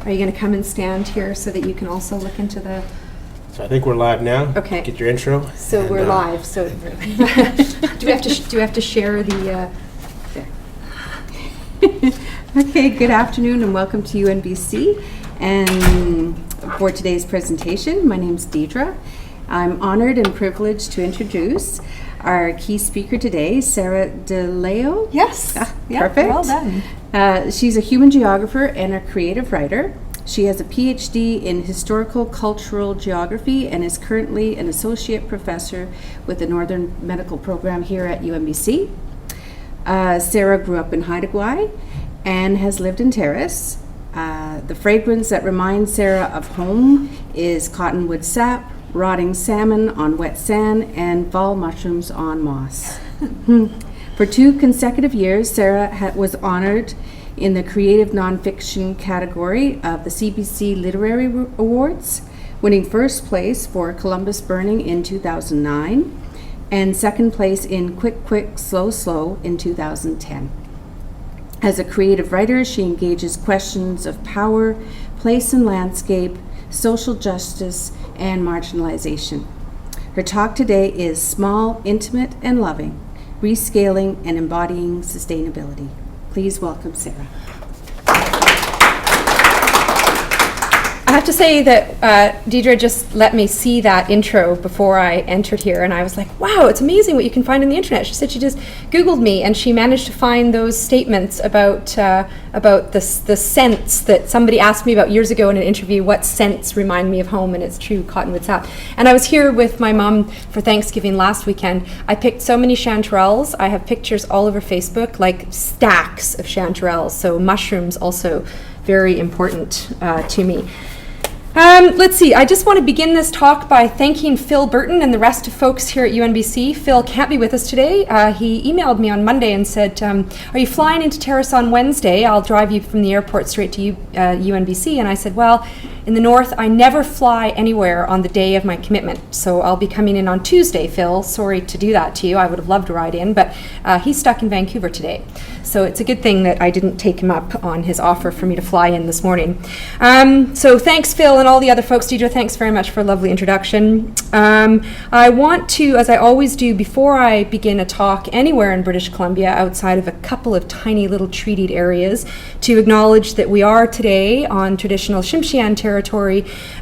Are you going to come and stand here so that you can also look into the... So I think we're live now. Okay. Get your intro. So we're live. So do we have to share the... There. Okay, good afternoon and welcome to UNBC. And for today's presentation, my name's Deidre. I'm honored and privileged to introduce our key speaker today, Sarah Leeuw. Yes. Perfect. Well done. She's a human geographer and a creative writer. She has a PhD in historical cultural geography and is currently an associate professor with the Northern Medical Program here at UNBC. Sarah grew up in Haida Gwaii and has lived in Terrace. The fragrance that reminds Sarah of home is cottonwood sap, rotting salmon on wet sand, and fall mushrooms on moss. For 2 consecutive years, Sarah was honored in the creative nonfiction category of the CBC Literary Awards, winning first place for Columbus Burning in 2009 and second place in Quick, Quick, Slow, Slow in 2010. As a creative writer, she engages questions of power, place and landscape, social justice, and marginalization. Her talk today is Small, Intimate, and Loving, Rescaling and Embodying Sustainability. Please welcome Sarah. I have to say that Deidre just let me see that intro before I entered here, and I was like, wow, it's amazing what you can find on the internet. She said she just Googled me, and she managed to find those statements about the scents that somebody asked me about years ago in an interview, what scents remind me of home, and it's true, cottonwood sap. And I was here with my mom for Thanksgiving last weekend. I picked so many chanterelles. I have pictures all over Facebook, like stacks of chanterelles, so mushrooms also very important to me. Let's see, I just want to begin this talk by thanking Phil Burton and the rest of folks here at UNBC. Phil can't be with us today. He emailed me on Monday and said, are you flying into Terrace on Wednesday? I'll drive you from the airport straight to UNBC. And I said, well, in the north, I never fly anywhere on the day of my commitment. So I'll be coming in on Tuesday, Phil. Sorry to do that to you. I would have loved to ride in, but he's stuck in Vancouver today. So it's a good thing that I didn't take him up on his offer for me to fly in this morning. So thanks, Phil, and all the other folks. Deidre, thanks very much for a lovely introduction. I want to, as I always do, before I begin a talk anywhere in British Columbia outside of a couple of tiny little treated areas, to acknowledge that we are today on traditional Tsimshian territory,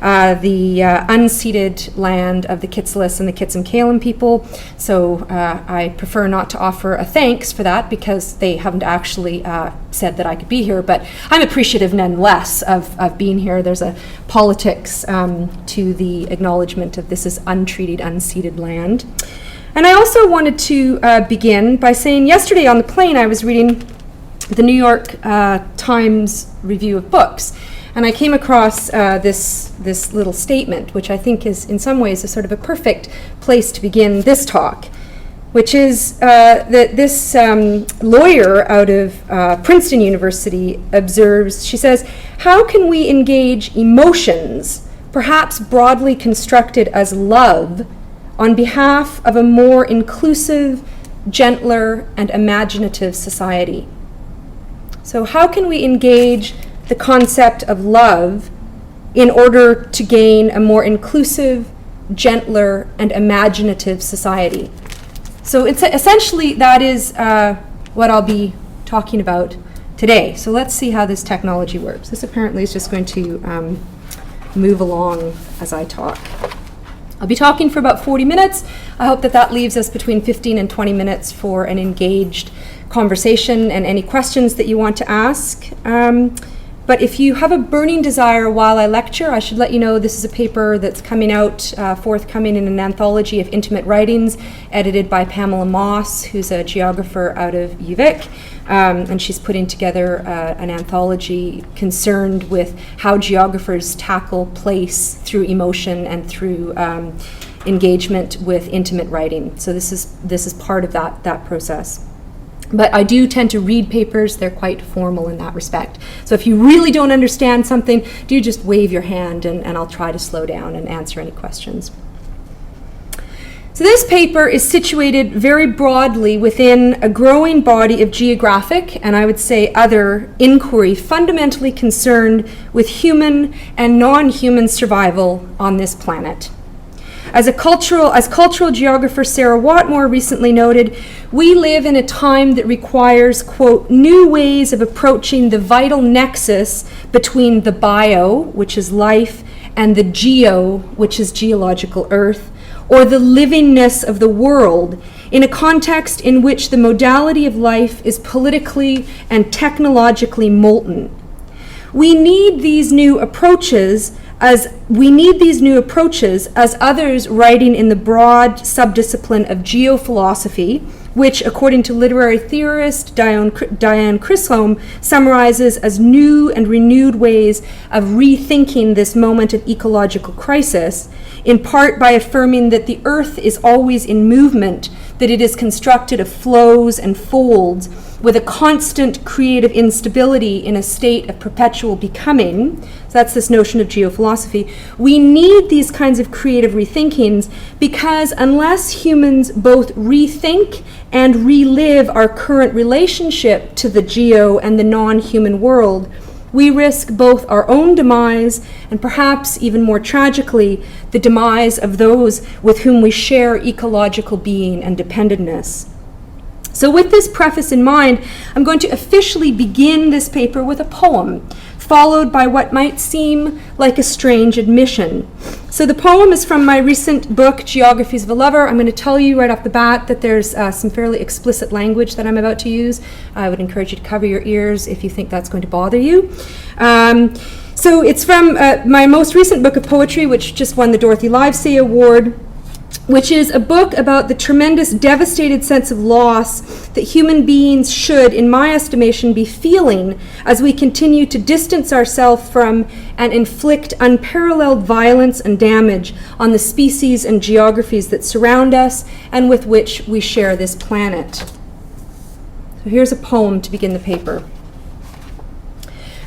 the unceded land of the Kitsillis and the Kitsim-Kalim people. So I prefer not to offer a thanks for that because they haven't actually said that I could be here, but I'm appreciative nonetheless of being here. There's a politics to the acknowledgement of this is untreated, unceded land. And I also wanted to begin by saying yesterday on the plane I was reading the New York Times review of books, and I came across this little statement, which I think is in some ways a sort of a perfect place to begin this talk, which is that this lawyer out of Princeton University observes, she says, how can we engage emotions, perhaps broadly constructed as love, on behalf of a more inclusive, gentler, and imaginative society? So how can we engage the concept of love in order to gain a more inclusive, gentler, and imaginative society? So it's essentially that is what I'll be talking about today. So let's see how this technology works. This apparently is just going to move along as I talk. I'll be talking for about 40 minutes. I hope that leaves us between 15 and 20 minutes for an engaged conversation and any questions that you want to ask. But if you have a burning desire while I lecture, I should let you know this is a paper that's coming out, forthcoming in an anthology of intimate writings, edited by Pamela Moss, who's a geographer out of UVic. And she's putting together an anthology concerned with how geographers tackle place through emotion and through engagement with intimate writing. So this is part of that process. But I do tend to read papers. They're quite formal in that respect. So if you really don't understand something, do just wave your hand and I'll try to slow down and answer any questions. So this paper is situated very broadly within a growing body of geographic, and I would say other, inquiry fundamentally concerned with human and non-human survival on this planet. As cultural geographer Sarah Watmore recently noted, we live in a time that requires, quote, new ways of approaching the vital nexus between the bio, which is life, and the geo, which is geological earth, or the livingness of the world, in a context in which the modality of life is politically and technologically molten. We need these new approaches as others writing in the broad subdiscipline of geophilosophy, which, according to literary theorist Diane Chisholm, summarizes as new and renewed ways of rethinking this moment of ecological crisis, in part by affirming that the earth is always in movement, that it is constructed of flows and folds, with a constant creative instability in a state of perpetual becoming. So that's this notion of geophilosophy. We need these kinds of creative rethinkings because unless humans both rethink and relive our current relationship to the geo and the non-human world, we risk both our own demise and perhaps even more tragically, the demise of those with whom we share ecological being and dependentness. So with this preface in mind, I'm going to officially begin this paper with a poem, followed by what might seem like a strange admission. So the poem is from my recent book, Geographies of a Lover. I'm going to tell you right off the bat that there's some fairly explicit language that I'm about to use. I would encourage you to cover your ears if you think that's going to bother you. So it's from my most recent book of poetry, which just won the Dorothy Livesay Award, which is a book about the tremendous devastated sense of loss that human beings should, in my estimation, be feeling as we continue to distance ourselves from and inflict unparalleled violence and damage on the species and geographies that surround us and with which we share this planet. So here's a poem to begin the paper.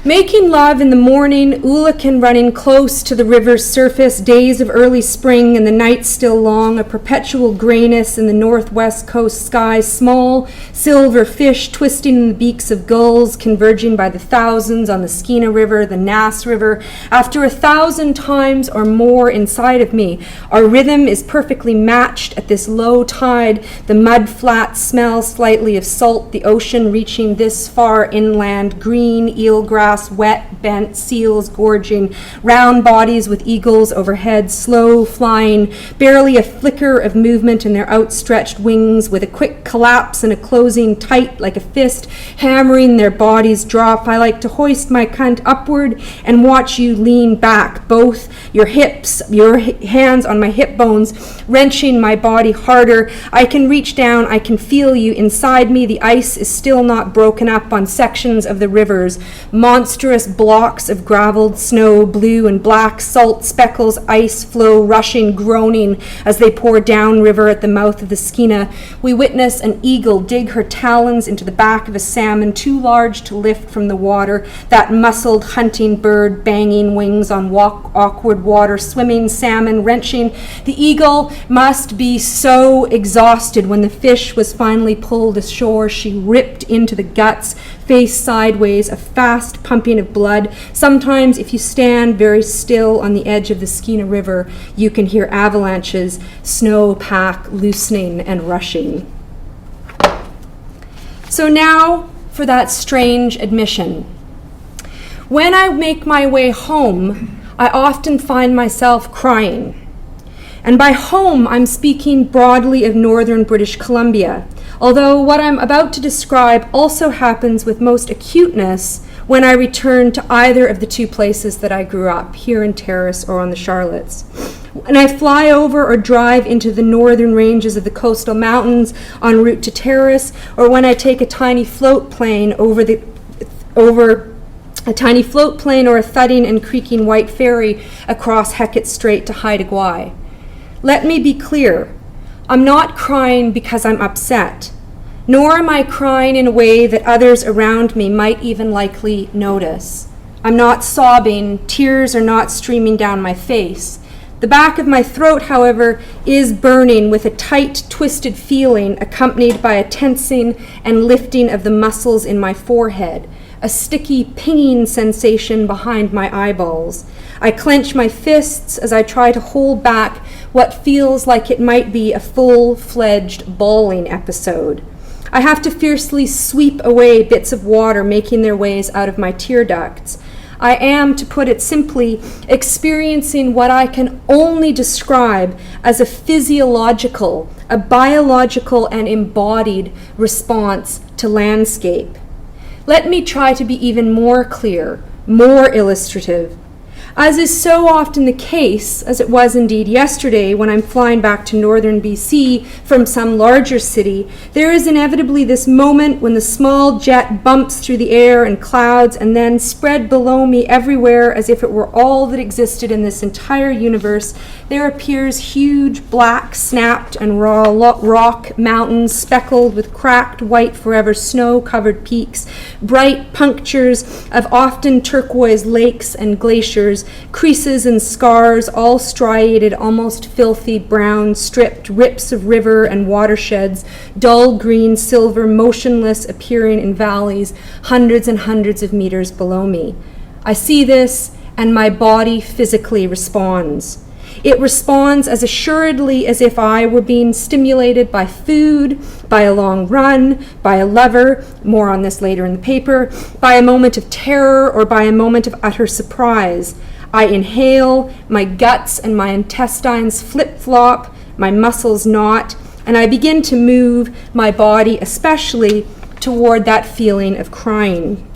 Making love in the morning, Ulican running close to the river's surface, days of early spring and the night still long, a perpetual grayness in the northwest coast sky, small silver fish twisting in the beaks of gulls, converging by the thousands on the Skeena River, the Nass River. After 1,000 times or more inside of me, our rhythm is perfectly matched at this low tide. The mud flats smell slightly of salt, the ocean reaching this far inland, green eelgrass, wet, bent, seals gorging, round bodies with eagles overhead, slow flying, barely a flicker of movement in their outstretched wings, with a quick collapse and a closing tight like a fist, hammering their bodies drop. I like to hoist my cunt upward and watch you lean back, both your hips, your hands on my hip bones, wrenching my body harder. I can reach down, I can feel you inside me. The ice is still not broken up on sections of the rivers. Monstrous blocks of graveled snow, blue and black, salt speckles, ice flow, rushing, groaning as they pour downriver at the mouth of the Skeena. We witness an eagle dig her talons into the back of a salmon too large to lift from the water, that muscled hunting bird banging wings on awkward water, swimming salmon wrenching. The eagle must be so exhausted when the fish was finally pulled ashore. She ripped into the guts, face sideways, a fast pumping of blood. Sometimes if you stand very still on the edge of the Skeena River, you can hear avalanches, snow pack loosening and rushing. So now for that strange admission. When I make my way home, I often find myself crying. And by home, I'm speaking broadly of northern British Columbia, although what I'm about to describe also happens with most acuteness when I return to either of the two places that I grew up, here in Terrace or on the Charlottes. When I fly over or drive into the northern ranges of the coastal mountains en route to Terrace, or when I take a tiny float plane or a thudding and creaking white ferry across Hecate Strait to Haida Gwaii. Let me be clear, I'm not crying because I'm upset, nor am I crying in a way that others around me might even likely notice. I'm not sobbing, tears are not streaming down my face. The back of my throat, however, is burning with a tight, twisted feeling accompanied by a tensing and lifting of the muscles in my forehead, a sticky, pinging sensation behind my eyeballs. I clench my fists as I try to hold back what feels like it might be a full-fledged bawling episode. I have to fiercely sweep away bits of water making their ways out of my tear ducts. I am, to put it simply, experiencing what I can only describe as a physiological, a biological and embodied response to landscape. Let me try to be even more clear, more illustrative. As is so often the case, as it was indeed yesterday when I'm flying back to northern BC from some larger city, there is inevitably this moment when the small jet bumps through the air and clouds and then spread below me everywhere as if it were all that existed in this entire universe, there appears huge black, snapped and raw rock mountains speckled with cracked white forever snow-covered peaks, bright punctures of often turquoise lakes and glaciers, creases and scars, all striated, almost filthy brown, stripped rips of river and watersheds, dull green, silver, motionless, appearing in valleys, hundreds and hundreds of meters below me. I see this, and my body physically responds. It responds as assuredly as if I were being stimulated by food, by a long run, by a lover, more on this later in the paper, by a moment of terror or by a moment of utter surprise. I inhale, my guts and my intestines flip-flop, my muscles knot, and I begin to move my body especially toward that feeling of crying.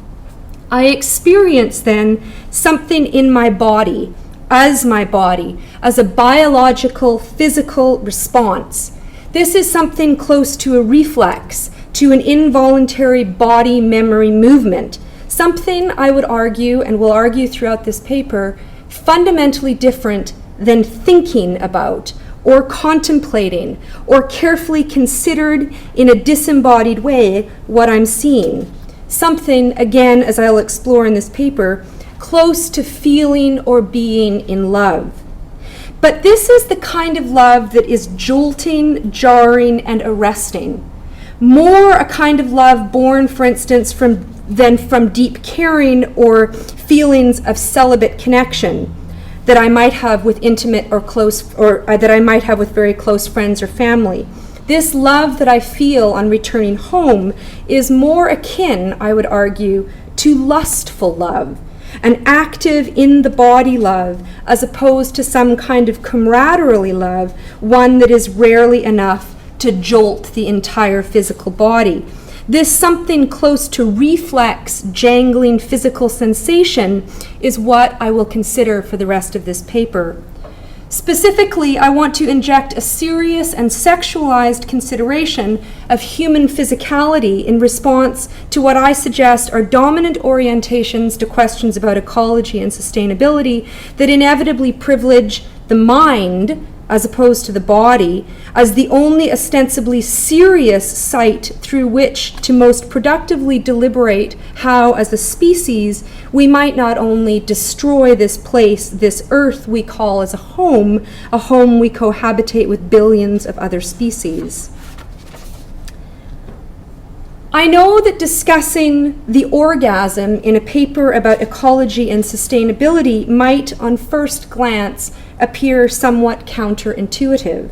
I experience then something in my body, as a biological, physical response. This is something close to a reflex, to an involuntary body memory movement, something I would argue, and will argue throughout this paper, fundamentally different than thinking about, or contemplating, or carefully considered in a disembodied way what I'm seeing. Something, again, as I'll explore in this paper, close to feeling or being in love. But this is the kind of love that is jolting, jarring, and arresting. More a kind of love born, for instance, than from deep caring or feelings of celibate connection that I might have with intimate or close, or that I might have with very close friends or family. This love that I feel on returning home is more akin, I would argue, to lustful love, an active in-the-body love, as opposed to some kind of camaraderie love, one that is rarely enough to jolt the entire physical body. This something close to reflex, jangling physical sensation is what I will consider for the rest of this paper. Specifically, I want to inject a serious and sexualized consideration of human physicality in response to what I suggest are dominant orientations to questions about ecology and sustainability that inevitably privilege the mind, as opposed to the body, as the only ostensibly serious site through which to most productively deliberate how, as a species, we might not only destroy this place, this earth we call as a home we cohabitate with billions of other species. I know that discussing the orgasm in a paper about ecology and sustainability might, on first glance, appear somewhat counterintuitive.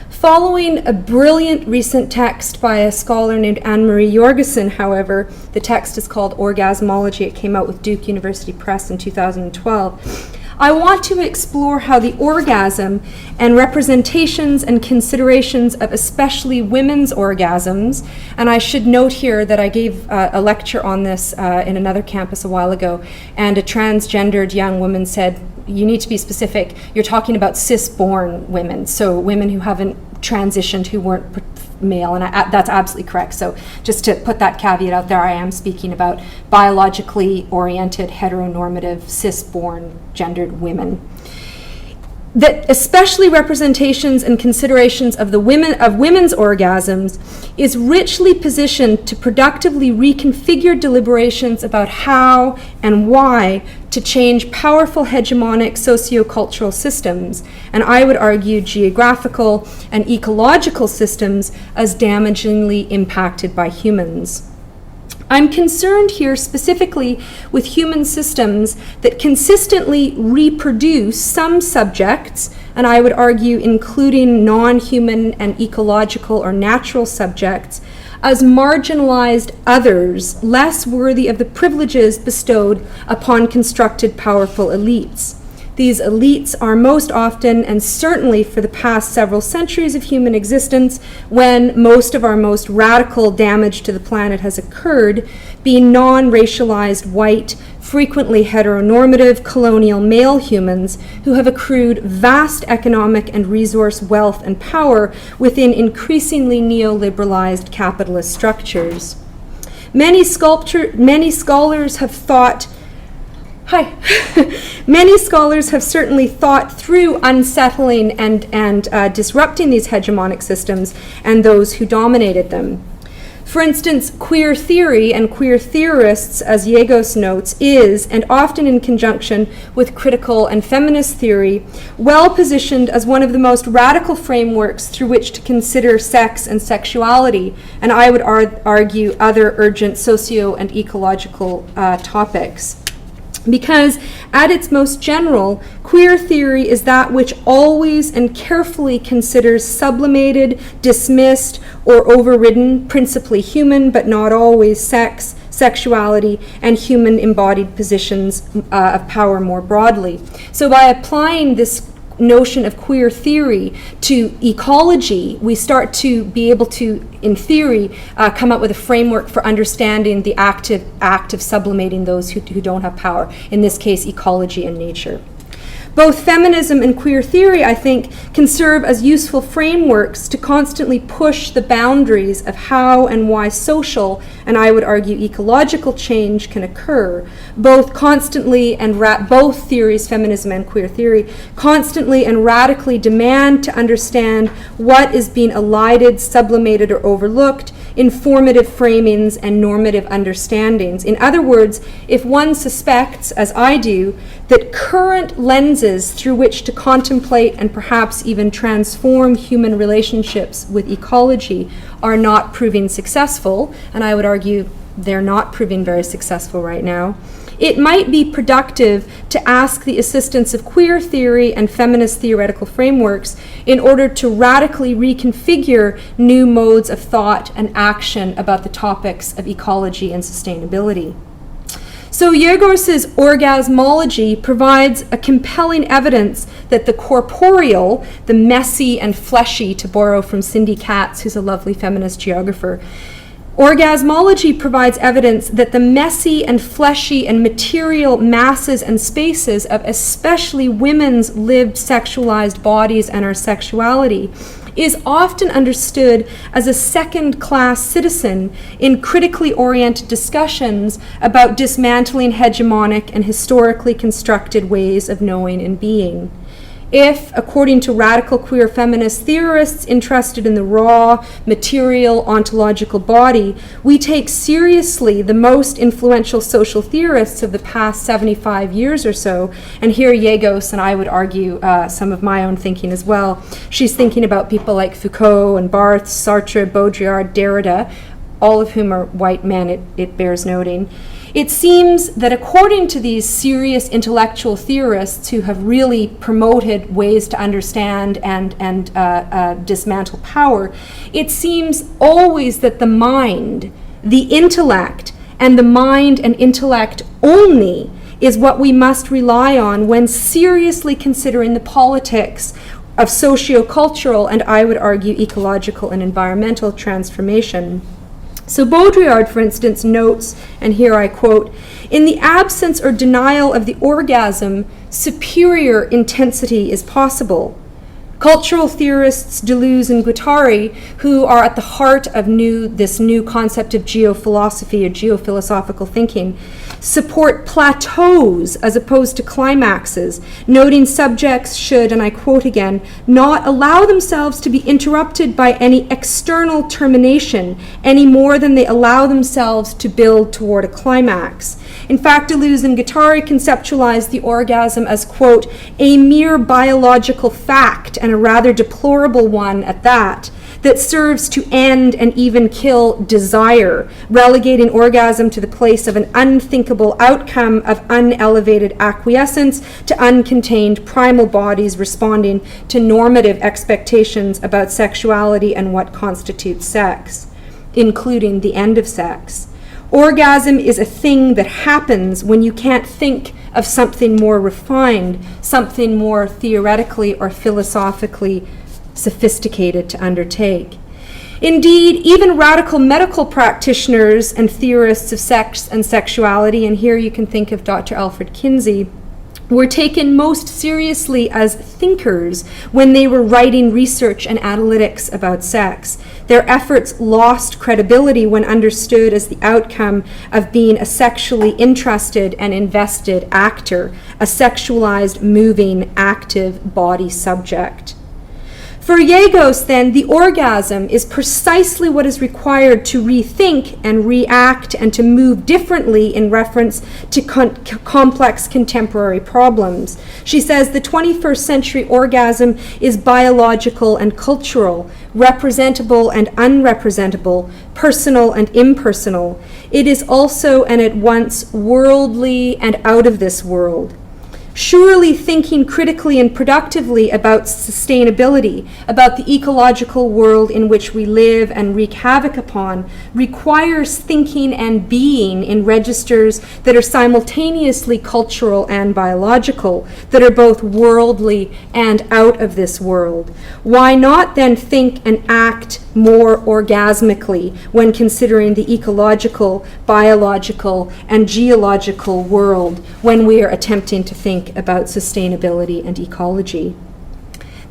Following a brilliant recent text by a scholar named Anne-Marie Jorgensen, however, the text is called Orgasmology. It came out with Duke University Press in 2012. I want to explore how the orgasm and representations and considerations of especially women's orgasms, and I should note here that I gave a lecture on this in another campus a while ago, and a transgendered young woman said, you need to be specific, you're talking about cis-born women, so women who haven't transitioned, who weren't male, and that's absolutely correct. So just to put that caveat out there, I am speaking about biologically oriented, heteronormative, cis-born, gendered women. that especially representations and considerations of women's orgasms is richly positioned to productively reconfigure deliberations about how and why to change powerful hegemonic sociocultural systems, and I would argue geographical and ecological systems as damagingly impacted by humans. I'm concerned here specifically with human systems that consistently reproduce some subjects, and I would argue including non-human and ecological or natural subjects, as marginalized others, less worthy of the privileges bestowed upon constructed powerful elites. These elites are most often, and certainly for the past several centuries of human existence, when most of our most radical damage to the planet has occurred, being non-racialized, white, frequently heteronormative, colonial male humans who have accrued vast economic and resource wealth and power within increasingly neoliberalized capitalist structures. Many scholars have thought Many scholars have certainly thought through unsettling and disrupting these hegemonic systems and those who dominated them. For instance, queer theory and queer theorists, as Yegos notes, is, and often in conjunction with critical and feminist theory, well positioned as one of the most radical frameworks through which to consider sex and sexuality, and I would argue other urgent socio and ecological topics. Because at its most general, queer theory is that which always and carefully considers sublimated, dismissed, or overridden, principally human but not always sex, sexuality, and human embodied positions of power more broadly. So by applying this notion of queer theory to ecology, we start to be able to, in theory, come up with a framework for understanding the act of sublimating those who don't have power, in this case, ecology and nature. Both feminism and queer theory, I think, can serve as useful frameworks to constantly push the boundaries of how and why social, and I would argue ecological change can occur. Both theories, feminism and queer theory, constantly and radically demand to understand what is being elided, sublimated, or overlooked in formative framings and normative understandings. In other words, if one suspects, as I do, that current lenses through which to contemplate and perhaps even transform human relationships with ecology are not proving successful, and I would argue they're not proving very successful right now, it might be productive to ask the assistance of queer theory and feminist theoretical frameworks in order to radically reconfigure new modes of thought and action about the topics of ecology and sustainability. So Yegos's orgasmology provides a compelling evidence that the corporeal, the messy and fleshy, to borrow from Cindy Katz, who's a lovely feminist geographer, orgasmology provides evidence that the messy and fleshy and material masses and spaces of especially women's lived sexualized bodies and our sexuality is often understood as a second-class citizen in critically oriented discussions about dismantling hegemonic and historically constructed ways of knowing and being. If, according to radical queer feminist theorists interested in the raw, material, ontological body, we take seriously the most influential social theorists of the past 75 years or so, and here Yegos, and I would argue some of my own thinking as well, she's thinking about people like Foucault and Barthes, Sartre, Baudrillard, Derrida, all of whom are white men, it bears noting. It seems that according to these serious intellectual theorists who have really promoted ways to understand and dismantle power, it seems always that the mind, the intellect, and the mind and intellect only is what we must rely on when seriously considering the politics of sociocultural and, I would argue, ecological and environmental transformation. So Baudrillard, for instance, notes, and here I quote, "In the absence or denial of the orgasm, superior intensity is possible." Cultural theorists Deleuze and Guattari, who are at the heart of this new concept of geophilosophy or geophilosophical thinking, support plateaus as opposed to climaxes, noting subjects should, and I quote again, not allow themselves to be interrupted by any external termination any more than they allow themselves to build toward a climax. In fact, Deleuze and Guattari conceptualized the orgasm as, quote, a mere biological fact, and a rather deplorable one at that serves to end and even kill desire, relegating orgasm to the place of an unthinkable outcome of unelevated acquiescence to uncontained primal bodies responding to normative expectations about sexuality and what constitutes sex, including the end of sex. Orgasm is a thing that happens when you can't think of something more refined, something more theoretically or philosophically sophisticated to undertake. Indeed, even radical medical practitioners and theorists of sex and sexuality, and here you can think of Dr. Alfred Kinsey, were taken most seriously as thinkers when they were writing research and analytics about sex. Their efforts lost credibility when understood as the outcome of being a sexually interested and invested actor, a sexualized, moving, active body subject. For Yegos, then, the orgasm is precisely what is required to rethink and react and to move differently in reference to complex contemporary problems. She says the 21st century orgasm is biological and cultural, representable and unrepresentable, personal and impersonal. It is also and at once worldly and out of this world. Surely thinking critically and productively about sustainability, about the ecological world in which we live and wreak havoc upon, requires thinking and being in registers that are simultaneously cultural and biological, that are both worldly and out of this world. Why not then think and act more orgasmically when considering the ecological, biological, and geological world when we are attempting to think about sustainability and ecology?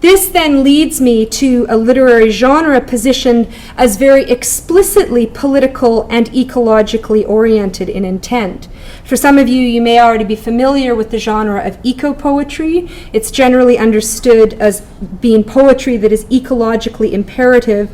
This then leads me to a literary genre positioned as very explicitly political and ecologically oriented in intent. For some of you, you may already be familiar with the genre of ecopoetry. It's generally understood as being poetry that is ecologically imperative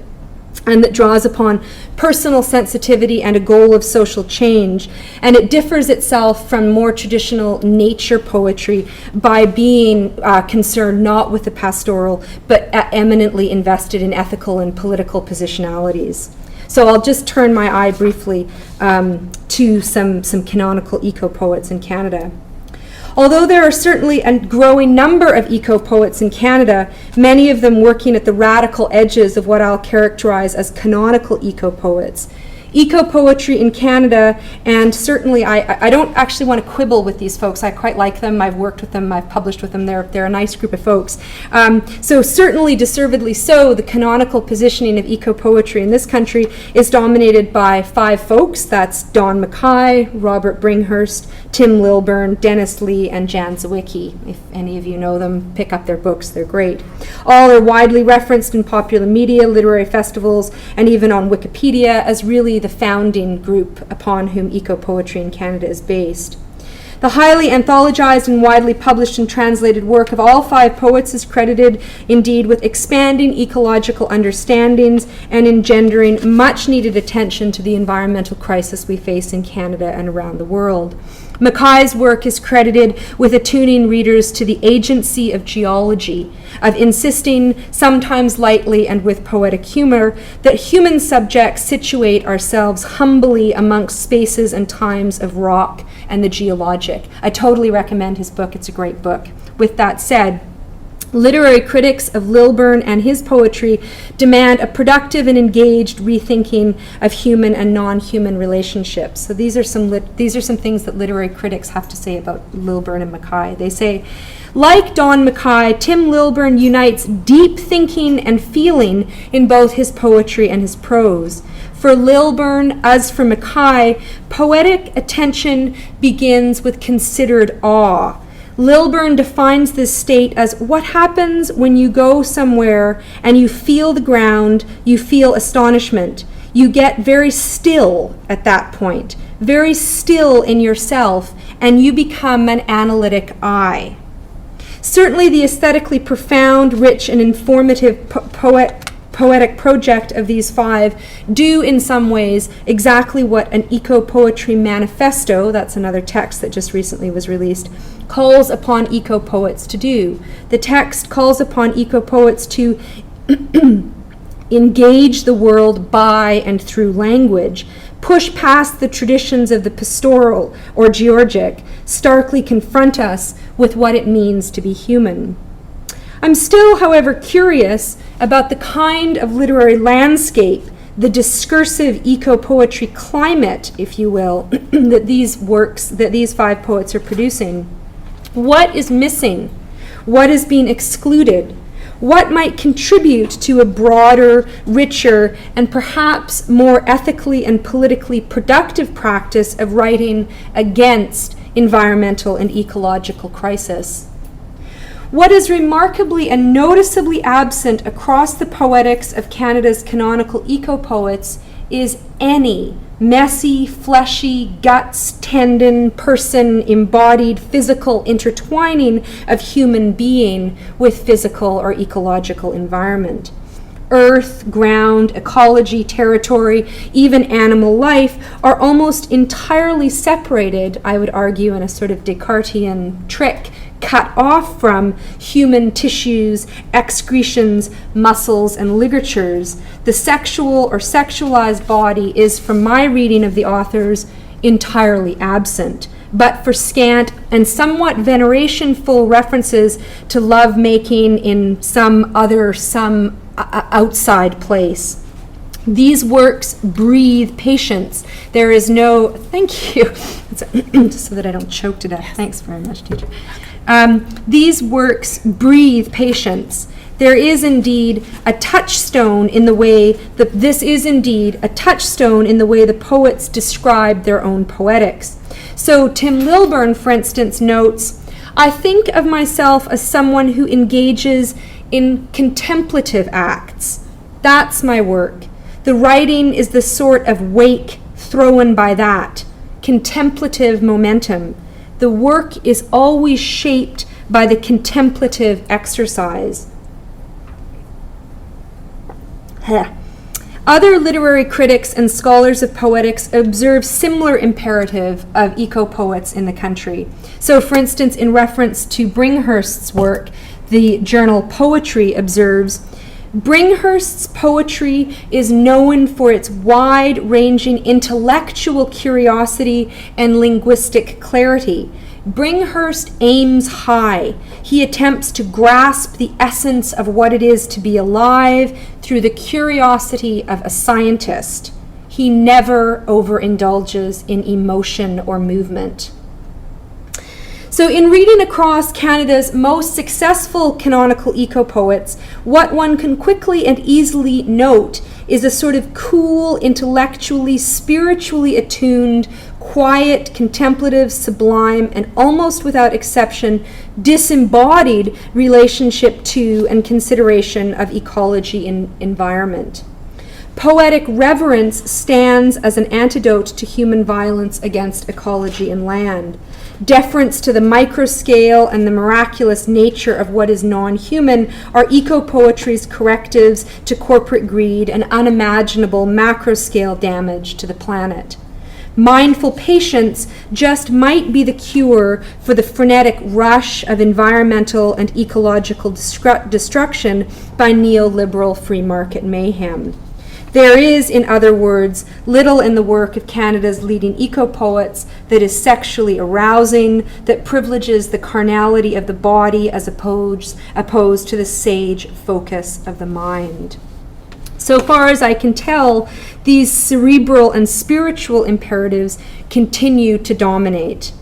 and that draws upon personal sensitivity and a goal of social change. And it differs itself from more traditional nature poetry by being concerned not with the pastoral, but eminently invested in ethical and political positionalities. So I'll just turn my eye briefly to some canonical eco-poets in Canada. Although there are certainly a growing number of eco-poets in Canada, many of them working at the radical edges of what I'll characterize as canonical eco-poets. Eco-poetry in Canada, and certainly I don't actually want to quibble with these folks. I quite like them. I've worked with them. I've published with them. They're a nice group of folks. So certainly, deservedly so, the canonical positioning of eco-poetry in this country is dominated by 5 folks. That's Don Mackay, Robert Bringhurst, Tim Lilburn, Dennis Lee, and Jan Zawicki. If any of you know them, pick up their books. They're great. All are widely referenced in popular media, literary festivals, and even on Wikipedia as really the founding group upon whom eco-poetry in Canada is based. The highly anthologized and widely published and translated work of all 5 poets is credited indeed with expanding ecological understandings and engendering much needed attention to the environmental crisis we face in Canada and around the world. Mackay's work is credited with attuning readers to the agency of geology, of insisting, sometimes lightly and with poetic humor, that human subjects situate ourselves humbly amongst spaces and times of rock and the geologic. I totally recommend his book. It's a great book. With that said, literary critics of Lilburn and his poetry demand a productive and engaged rethinking of human and non-human relationships. So these are some things that literary critics have to say about Lilburn and Mackay. They say, like Don Mackay, Tim Lilburn unites deep thinking and feeling in both his poetry and his prose. For Lilburn, as for Mackay, poetic attention begins with considered awe. Lilburn defines this state as what happens when you go somewhere and you feel the ground, you feel astonishment. You get very still at that point, very still in yourself, and you become an analytic I. Certainly the aesthetically profound, rich, and informative poetic project of these 5 do in some ways exactly what an ecopoetry manifesto, that's another text that just recently was released, calls upon eco-poets to do. The text calls upon eco-poets to engage the world by and through language, push past the traditions of the pastoral or georgic, starkly confront us with what it means to be human. I'm still, however, curious about the kind of literary landscape, the discursive eco-poetry climate, if you will, that these 5 poets are producing. What is missing? What is being excluded? What might contribute to a broader, richer, and perhaps more ethically and politically productive practice of writing against environmental and ecological crisis? What is remarkably and noticeably absent across the poetics of Canada's canonical eco-poets is any messy, fleshy, guts, tendon, person, embodied, physical intertwining of human being with physical or ecological environment. Earth, ground, ecology, territory, even animal life are almost entirely separated, I would argue, in a sort of Descartesian trick, cut off from human tissues, excretions, muscles, and ligatures. The sexual or sexualized body is, from my reading of the authors, entirely absent, but for scant and somewhat veneration-full references to love-making in some outside place. These works breathe patience. There is no, thank you, just so that I don't choke to death. Thanks very much, teacher. These works breathe patience. There is indeed a touchstone in the way that this is indeed a touchstone in the way the poets describe their own poetics. So Tim Lilburn, for instance, notes, I think of myself as someone who engages in contemplative acts. That's my work. The writing is the sort of wake thrown by that, contemplative momentum. The work is always shaped by the contemplative exercise. Other literary critics and scholars of poetics observe similar imperative of eco-poets in the country. So, for instance, in reference to Bringhurst's work, the journal Poetry observes, Bringhurst's poetry is known for its wide-ranging intellectual curiosity and linguistic clarity. Bringhurst aims high. He attempts to grasp the essence of what it is to be alive through the curiosity of a scientist. He never overindulges in emotion or movement. So in reading across Canada's most successful canonical eco-poets, what one can quickly and easily note is a sort of cool, intellectually, spiritually attuned, quiet, contemplative, sublime, and almost without exception, disembodied relationship to and consideration of ecology and environment. Poetic reverence stands as an antidote to human violence against ecology and land. Deference to the microscale and the miraculous nature of what is non-human are eco-poetry's correctives to corporate greed and unimaginable macroscale damage to the planet. Mindful patience just might be the cure for the frenetic rush of environmental and ecological destruction by neoliberal free market mayhem. There is, in other words, little in the work of Canada's leading eco-poets that is sexually arousing, that privileges the carnality of the body as opposed to the sage focus of the mind. So far as I can tell, these cerebral and spiritual imperatives continue to dominate.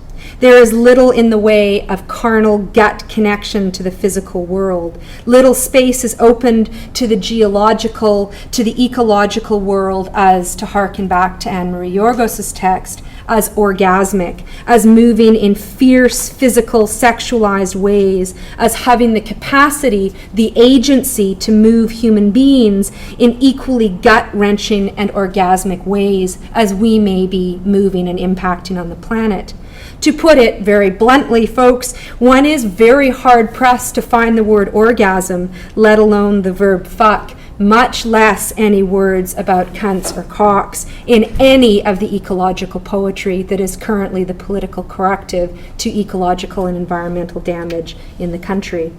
There is little in the way of carnal gut connection to the physical world. Little space is opened to the geological, to the ecological world, as, to hearken back to Anne-Marie Yorgos's text, as orgasmic, as moving in fierce, physical, sexualized ways, as having the capacity, the agency to move human beings in equally gut-wrenching and orgasmic ways as we may be moving and impacting on the planet. To put it very bluntly, folks, one is very hard-pressed to find the word orgasm, let alone the verb fuck, much less any words about cunts or cocks in any of the ecological poetry that is currently the political corrective to ecological and environmental damage in the country.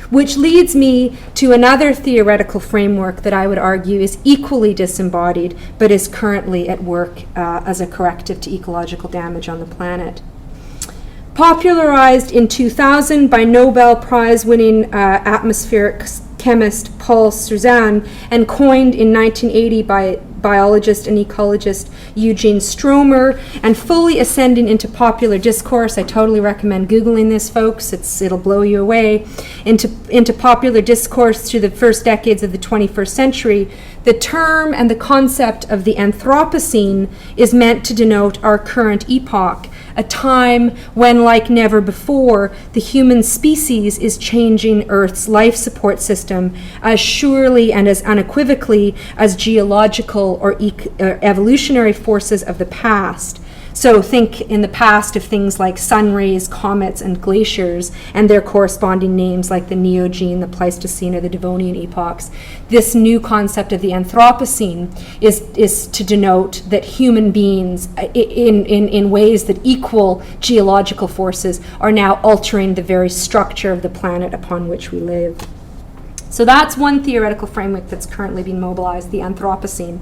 Which leads me to another theoretical framework that I would argue is equally disembodied, but is currently at work as a corrective to ecological damage on the planet. Popularized in 2000 by Nobel Prize-winning atmospheric chemist Paul Cézanne and coined in 1980 by biologist and ecologist Eugene Stromer, and fully ascending into popular discourse. I totally recommend Googling this, folks. It'll blow you away. Into popular discourse through the first decades of the 21st century, the term and the concept of the Anthropocene is meant to denote our current epoch, a time when, like never before, the human species is changing Earth's life support system as surely and as unequivocally as geological or evolutionary forces of the past. So think in the past of things like sun rays, comets, and glaciers, and their corresponding names like the Neogene, the Pleistocene, or the Devonian epochs. This new concept of the Anthropocene is to denote that human beings, in ways that equal geological forces, are now altering the very structure of the planet upon which we live. So that's one theoretical framework that's currently being mobilized, the Anthropocene.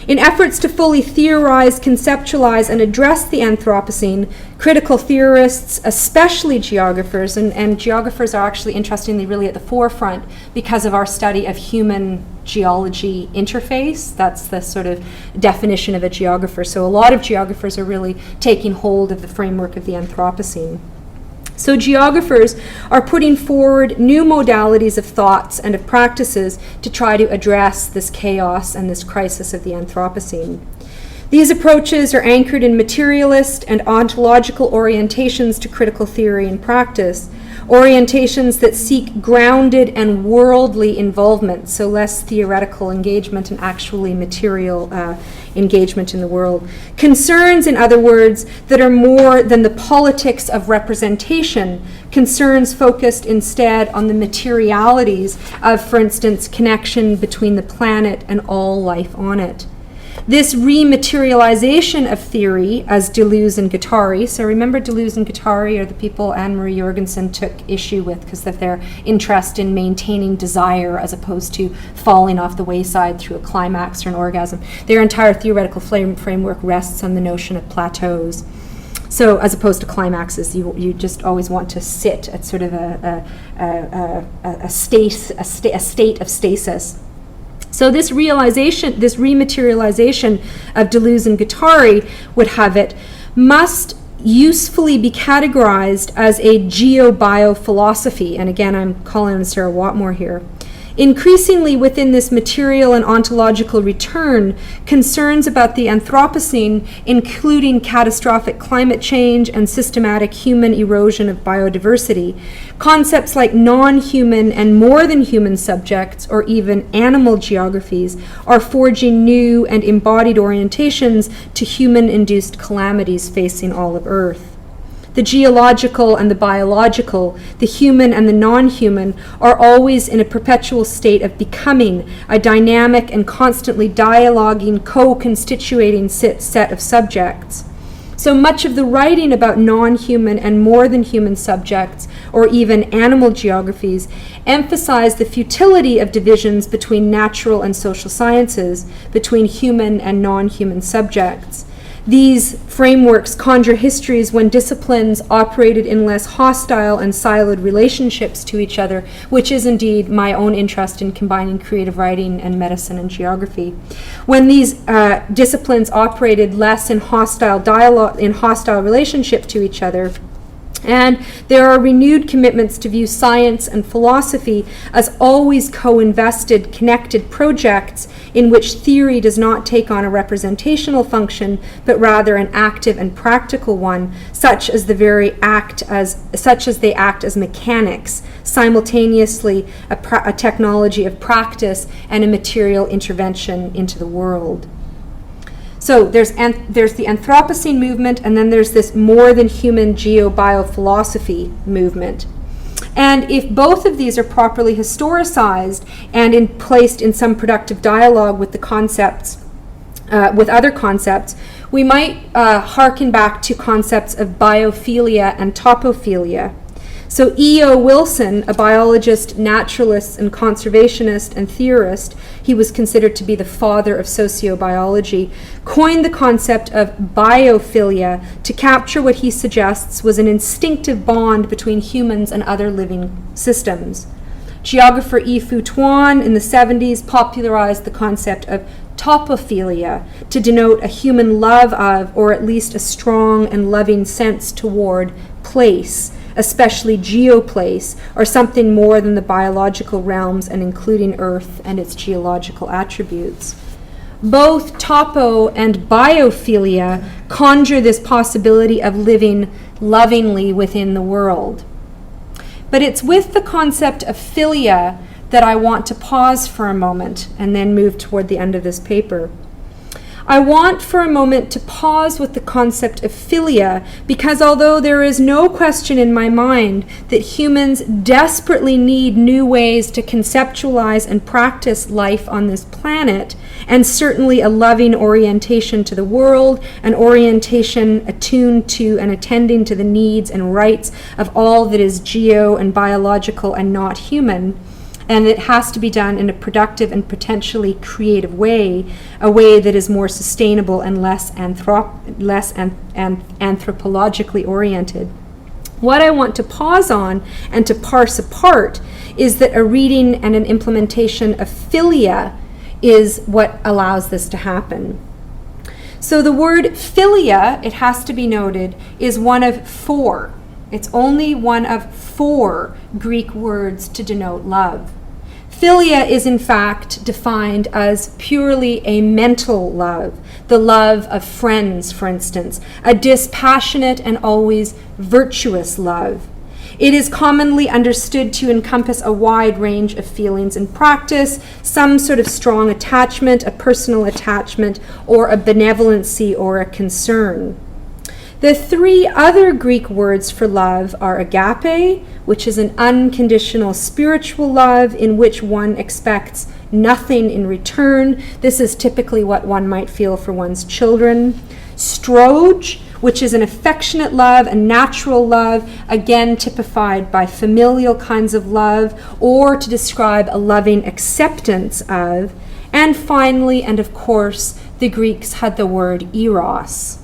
In efforts to fully theorize, conceptualize, and address the Anthropocene, critical theorists, especially geographers, and geographers are actually interestingly really at the forefront because of our study of human geology interface. That's the sort of definition of a geographer. So a lot of geographers are really taking hold of the framework of the Anthropocene. So geographers are putting forward new modalities of thoughts and of practices to try to address this chaos and this crisis of the Anthropocene. These approaches are anchored in materialist and ontological orientations to critical theory and practice, orientations that seek grounded and worldly involvement, so less theoretical engagement and actually material engagement in the world. Concerns, in other words, that are more than the politics of representation, concerns focused instead on the materialities of, for instance, connection between the planet and all life on it. This rematerialization of theory, as Deleuze and Guattari, so remember Deleuze and Guattari are the people Anne-Marie Jorgensen took issue with because of their interest in maintaining desire as opposed to falling off the wayside through a climax or an orgasm. Their entire theoretical framework rests on the notion of plateaus. So as opposed to climaxes, you just always want to sit at sort of a state of stasis. So this realization, this rematerialization of Deleuze and Guattari would have it, must usefully be categorized as a geo-bio-philosophy. And again, I'm calling on Sarah Watmore here. Increasingly within this material and ontological return, concerns about the Anthropocene, including catastrophic climate change and systematic human erosion of biodiversity, concepts like non-human and more than human subjects, or even animal geographies, are forging new and embodied orientations to human-induced calamities facing all of Earth. The geological and the biological, the human and the non-human, are always in a perpetual state of becoming a dynamic and constantly dialoguing, co-constituting set of subjects. So much of the writing about non-human and more than human subjects, or even animal geographies, emphasize the futility of divisions between natural and social sciences, between human and non-human subjects. These frameworks conjure histories when disciplines operated in less hostile and siloed relationships to each other, which is indeed my own interest in combining creative writing and medicine and geography. When these disciplines operated less in hostile dialogue, in hostile relationship to each other, And there are renewed commitments to view science and philosophy as always co-invested, connected projects in which theory does not take on a representational function, but rather an active and practical one, such as they act as mechanics, simultaneously a technology of practice and a material intervention into the world. So there's the Anthropocene movement, and then there's this more than human geo-biophilosophy movement. And if both of these are properly historicized and placed in some productive dialogue with the concepts, with other concepts, we might hearken back to concepts of biophelia and topophelia. So E.O. Wilson, a biologist, naturalist, and conservationist and theorist, he was considered to be the father of sociobiology, coined the concept of biophilia to capture what he suggests was an instinctive bond between humans and other living systems. Geographer E. Fu Tuan in the 70s popularized the concept of topophilia to denote a human love of, or at least a strong and loving sense toward, place, especially geoplace, or something more than the biological realms and including Earth and its geological attributes. Both topo and biophilia conjure this possibility of living lovingly within the world. But it's with the concept of philia that I want to pause for a moment and then move toward the end of this paper. I want for a moment to pause with the concept of philia because although there is no question in my mind that humans desperately need new ways to conceptualize and practice life on this planet, and certainly a loving orientation to the world, an orientation attuned to and attending to the needs and rights of all that is geo and biological and not human, and it has to be done in a productive and potentially creative way, a way that is more sustainable and less anthropologically oriented. What I want to pause on and to parse apart is that a reading and an implementation of philia is what allows this to happen. So the word philia, it has to be noted, is one of four. It's only one of four Greek words to denote love. Philia is in fact defined as purely a mental love, the love of friends, for instance, a dispassionate and always virtuous love. It is commonly understood to encompass a wide range of feelings and practice, some sort of strong attachment, a personal attachment, or a benevolency or a concern. The three other Greek words for love are agape, which is an unconditional spiritual love in which one expects nothing in return. This is typically what one might feel for one's children. Storge, which is an affectionate love, a natural love, again typified by familial kinds of love, or to describe a loving acceptance of. And finally, and of course, the Greeks had the word eros.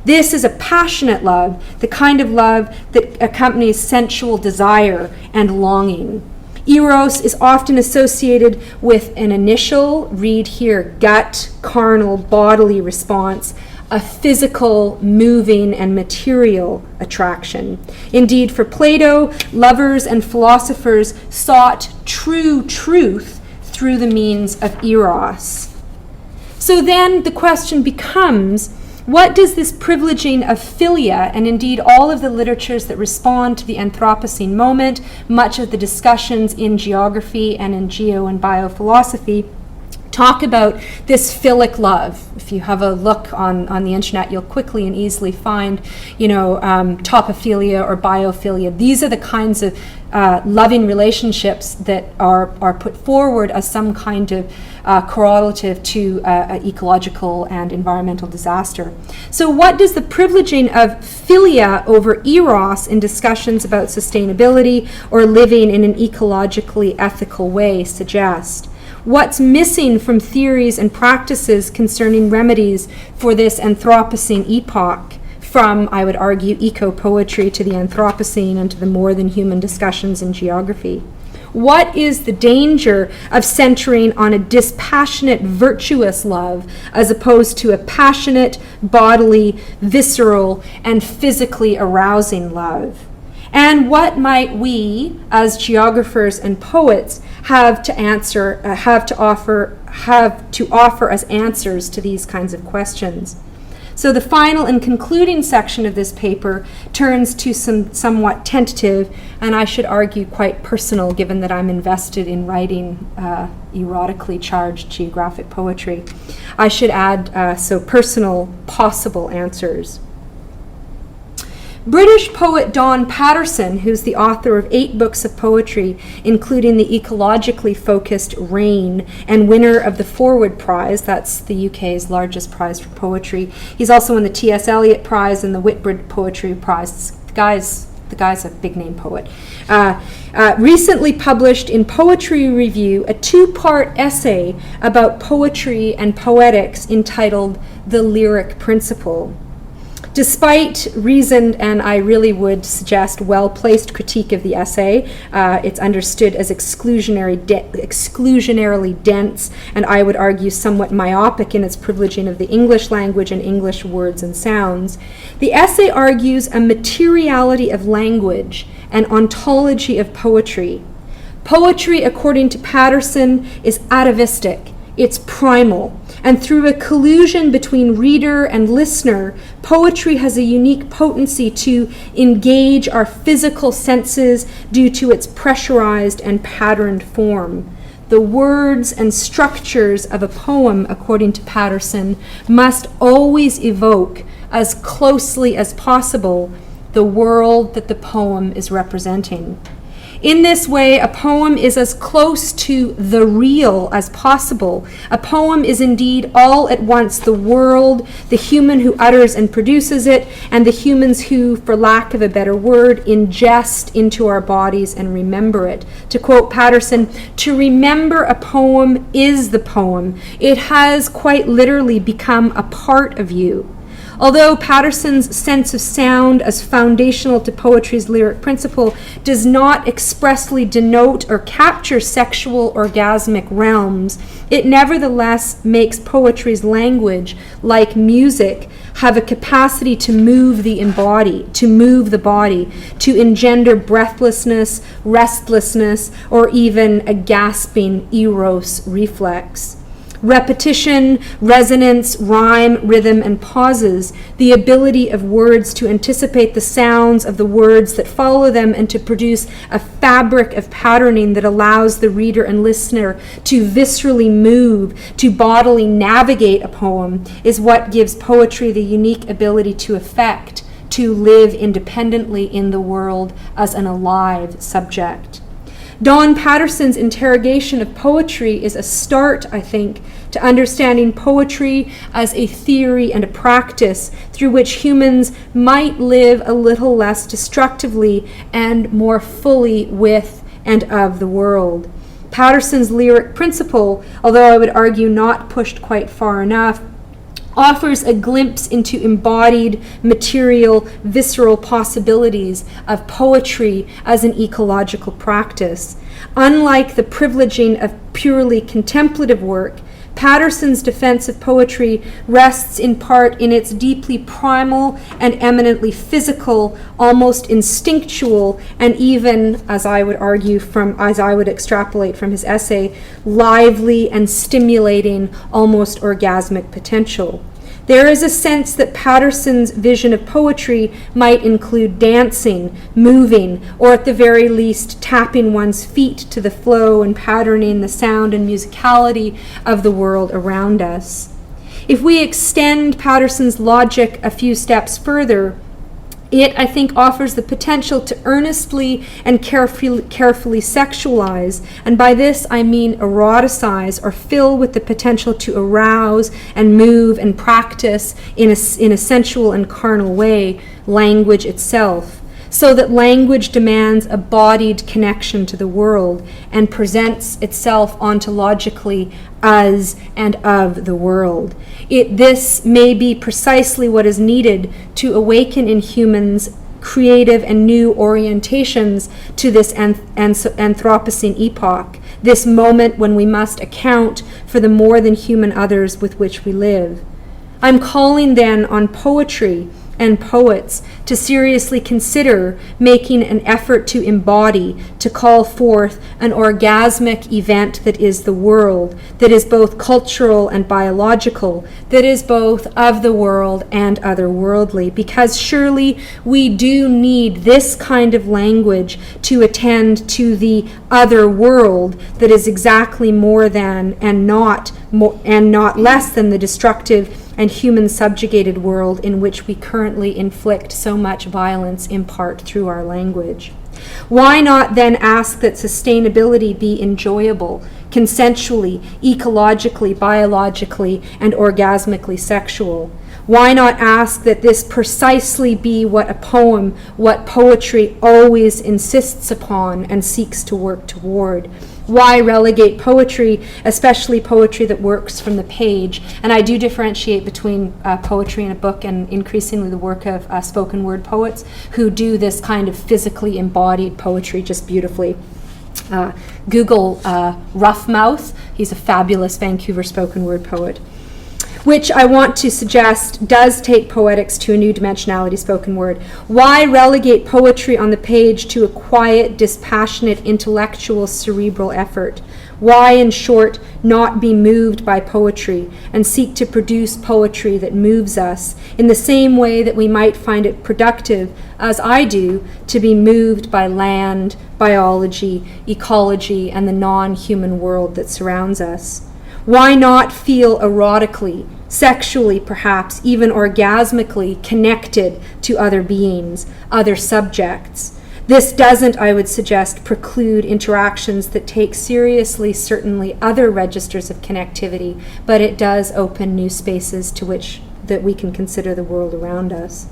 This is a passionate love, the kind of love that accompanies sensual desire and longing. Eros is often associated with an initial, read here, gut, carnal, bodily response, a physical, moving, and material attraction. Indeed, for Plato, lovers and philosophers sought true truth through the means of eros. So then the question becomes, what does this privileging of philia, and indeed all of the literatures that respond to the Anthropocene moment, much of the discussions in geography and in geo and biophilosophy, talk about this philic love. If you have a look on the internet, you'll quickly and easily find, topophilia or biophilia. These are the kinds of loving relationships that are put forward as some kind of correlative to ecological and environmental disaster. So what does the privileging of philia over eros in discussions about sustainability or living in an ecologically ethical way suggest? What's missing from theories and practices concerning remedies for this Anthropocene epoch, from, I would argue, ecopoetry to the Anthropocene and to the more than human discussions in geography? What is the danger of centering on a dispassionate, virtuous love as opposed to a passionate, bodily, visceral, and physically arousing love? And what might we, as geographers and poets, have to offer as answers to these kinds of questions? So the final and concluding section of this paper turns to some somewhat tentative, and I should argue quite personal, given that I'm invested in writing erotically charged geographic poetry. I should add so personal possible answers. British poet Don Patterson, who's the author of 8 books of poetry, including the ecologically focused Rain, and winner of the Forward Prize, that's the UK's largest prize for poetry. He's also won the T.S. Eliot Prize and the Whitbread Poetry Prize. The guy's a big name poet. Recently published in Poetry Review a 2-part essay about poetry and poetics entitled The Lyric Principle. Despite reasoned, and I really would suggest well-placed critique of the essay, it's understood as exclusionarily dense, and I would argue somewhat myopic in its privileging of the English language and English words and sounds. The essay argues a materiality of language, an ontology of poetry. Poetry, according to Patterson, is atavistic. It's primal, and through a collusion between reader and listener, poetry has a unique potency to engage our physical senses due to its pressurized and patterned form. The words and structures of a poem, according to Patterson, must always evoke, as closely as possible, the world that the poem is representing. In this way, a poem is as close to the real as possible. A poem is indeed all at once the world, the human who utters and produces it, and the humans who, for lack of a better word, ingest into our bodies and remember it. To quote Patterson, to remember a poem is the poem. It has quite literally become a part of you. Although Patterson's sense of sound as foundational to poetry's lyric principle does not expressly denote or capture sexual orgasmic realms, it nevertheless makes poetry's language, like music, have a capacity to move the body, to engender breathlessness, restlessness, or even a gasping eros reflex. Repetition, resonance, rhyme, rhythm, and pauses, the ability of words to anticipate the sounds of the words that follow them and to produce a fabric of patterning that allows the reader and listener to viscerally move, to bodily navigate a poem, is what gives poetry the unique ability to affect, to live independently in the world as an alive subject. Don Patterson's interrogation of poetry is a start, I think, to understanding poetry as a theory and a practice through which humans might live a little less destructively and more fully with and of the world. Patterson's lyric principle, although I would argue not pushed quite far enough, offers a glimpse into embodied, material, visceral possibilities of poetry as an ecological practice. Unlike the privileging of purely contemplative work, Patterson's defense of poetry rests in part in its deeply primal and eminently physical, almost instinctual, and even, as I would argue as I would extrapolate from his essay, lively and stimulating, almost orgasmic potential. There is a sense that Patterson's vision of poetry might include dancing, moving, or at the very least tapping one's feet to the flow and patterning the sound and musicality of the world around us. If we extend Patterson's logic a few steps further, it, I think, offers the potential to earnestly and carefully sexualize, and by this I mean eroticize or fill with the potential to arouse and move and practice in a sensual and carnal way language itself, so that language demands a bodied connection to the world and presents itself ontologically as and of the world. This may be precisely what is needed to awaken in humans creative and new orientations to this Anthropocene epoch, this moment when we must account for the more than human others with which we live. I'm calling then on poetry and poets to seriously consider making an effort to embody, to call forth an orgasmic event that is the world, that is both cultural and biological, that is both of the world and otherworldly, because surely we do need this kind of language to attend to the other world that is exactly more than and not less than the destructive and human subjugated world in which we currently inflict so much violence in part through our language. Why not then ask that sustainability be enjoyable, consensually, ecologically, biologically, and orgasmically sexual? Why not ask that this precisely be what a poem, what poetry always insists upon and seeks to work toward? Why relegate poetry, especially poetry that works from the page? And I do differentiate between poetry in a book and increasingly the work of spoken word poets who do this kind of physically embodied poetry just beautifully. Google Rough Mouth. He's a fabulous Vancouver spoken word poet, which I want to suggest does take poetics to a new dimensionality, spoken word. Why relegate poetry on the page to a quiet, dispassionate, intellectual, cerebral effort? Why, in short, not be moved by poetry and seek to produce poetry that moves us in the same way that we might find it productive, as I do, to be moved by land, biology, ecology, and the non-human world that surrounds us? Why not feel erotically, sexually perhaps, even orgasmically connected to other beings, other subjects? This doesn't, I would suggest, preclude interactions that take seriously certainly other registers of connectivity, but it does open new spaces to which that we can consider the world around us.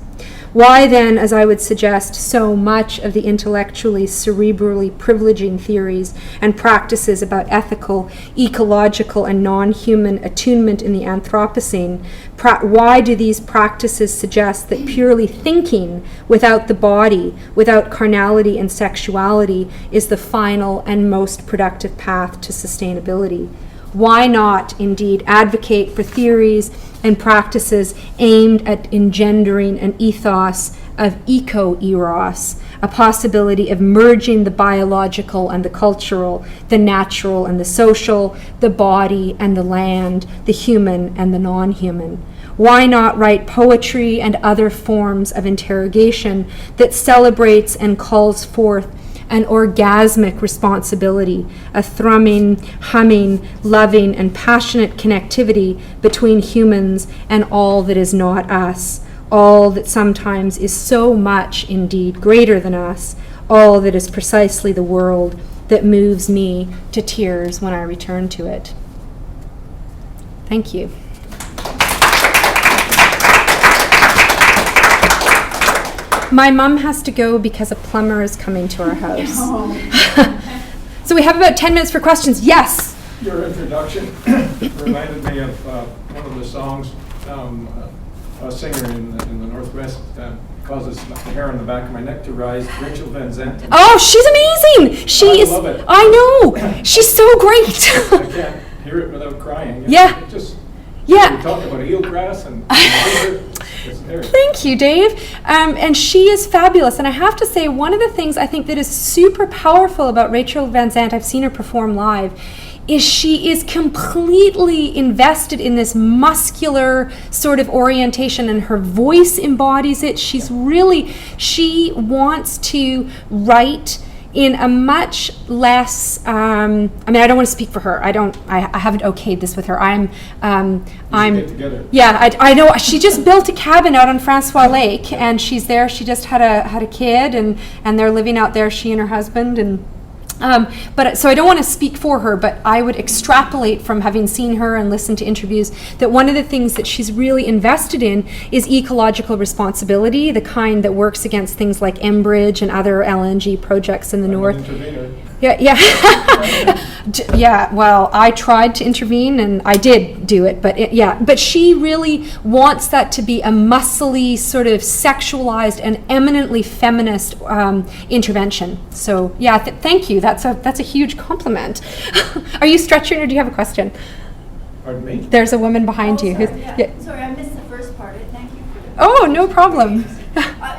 Why then, as I would suggest, so much of the intellectually, cerebrally privileging theories and practices about ethical, ecological, and non-human attunement in the Anthropocene, why do these practices suggest that purely thinking without the body, without carnality and sexuality, is the final and most productive path to sustainability? Why not, indeed, advocate for theories and practices aimed at engendering an ethos of eco-eros, a possibility of merging the biological and the cultural, the natural and the social, the body and the land, the human and the non-human? Why not write poetry and other forms of interrogation that celebrates and calls forth an orgasmic responsibility, a thrumming, humming, loving, and passionate connectivity between humans and all that is not us, all that sometimes is so much indeed greater than us, all that is precisely the world that moves me to tears when I return to it. Thank you. My mom has to go because a plumber is coming to our house. So we have about 10 minutes for questions. Yes? Your introduction reminded me of one of the songs, a singer in the Northwest causes the hair on the back of my neck to rise, Rachel Van Zandt. Oh, she's amazing! She love it. I know! She's so great! I can't hear it without crying. Yeah. It just, Yeah. We talk about eelgrass and it's there. Thank you, Dave. And she is fabulous. And I have to say, one of the things I think that is super powerful about Rachel Van Zandt, I've seen her perform live, is she is completely invested in this muscular sort of orientation, and her voice embodies it. She wants to write in a much less, I mean, I don't want to speak for her. I haven't okayed this with her. Get together. Yeah, I know. She just built a cabin out on Francois Lake, and she's there. She just had a kid, and they're living out there, she and her husband, and but so I don't want to speak for her, but I would extrapolate from having seen her and listened to interviews that one of the things that she's really invested in is ecological responsibility, the kind that works against things like Enbridge and other LNG projects in the north. Yeah. Yeah, well, I tried to intervene and I did do it, but she really wants that to be a muscly, sort of sexualized and eminently feminist intervention. So yeah, thank you. That's a huge compliment. Are you stretching or do you have a question? Pardon me? There's a woman behind you. Sorry, yeah. Sorry, I missed the first part. Thank you for Oh, no problem.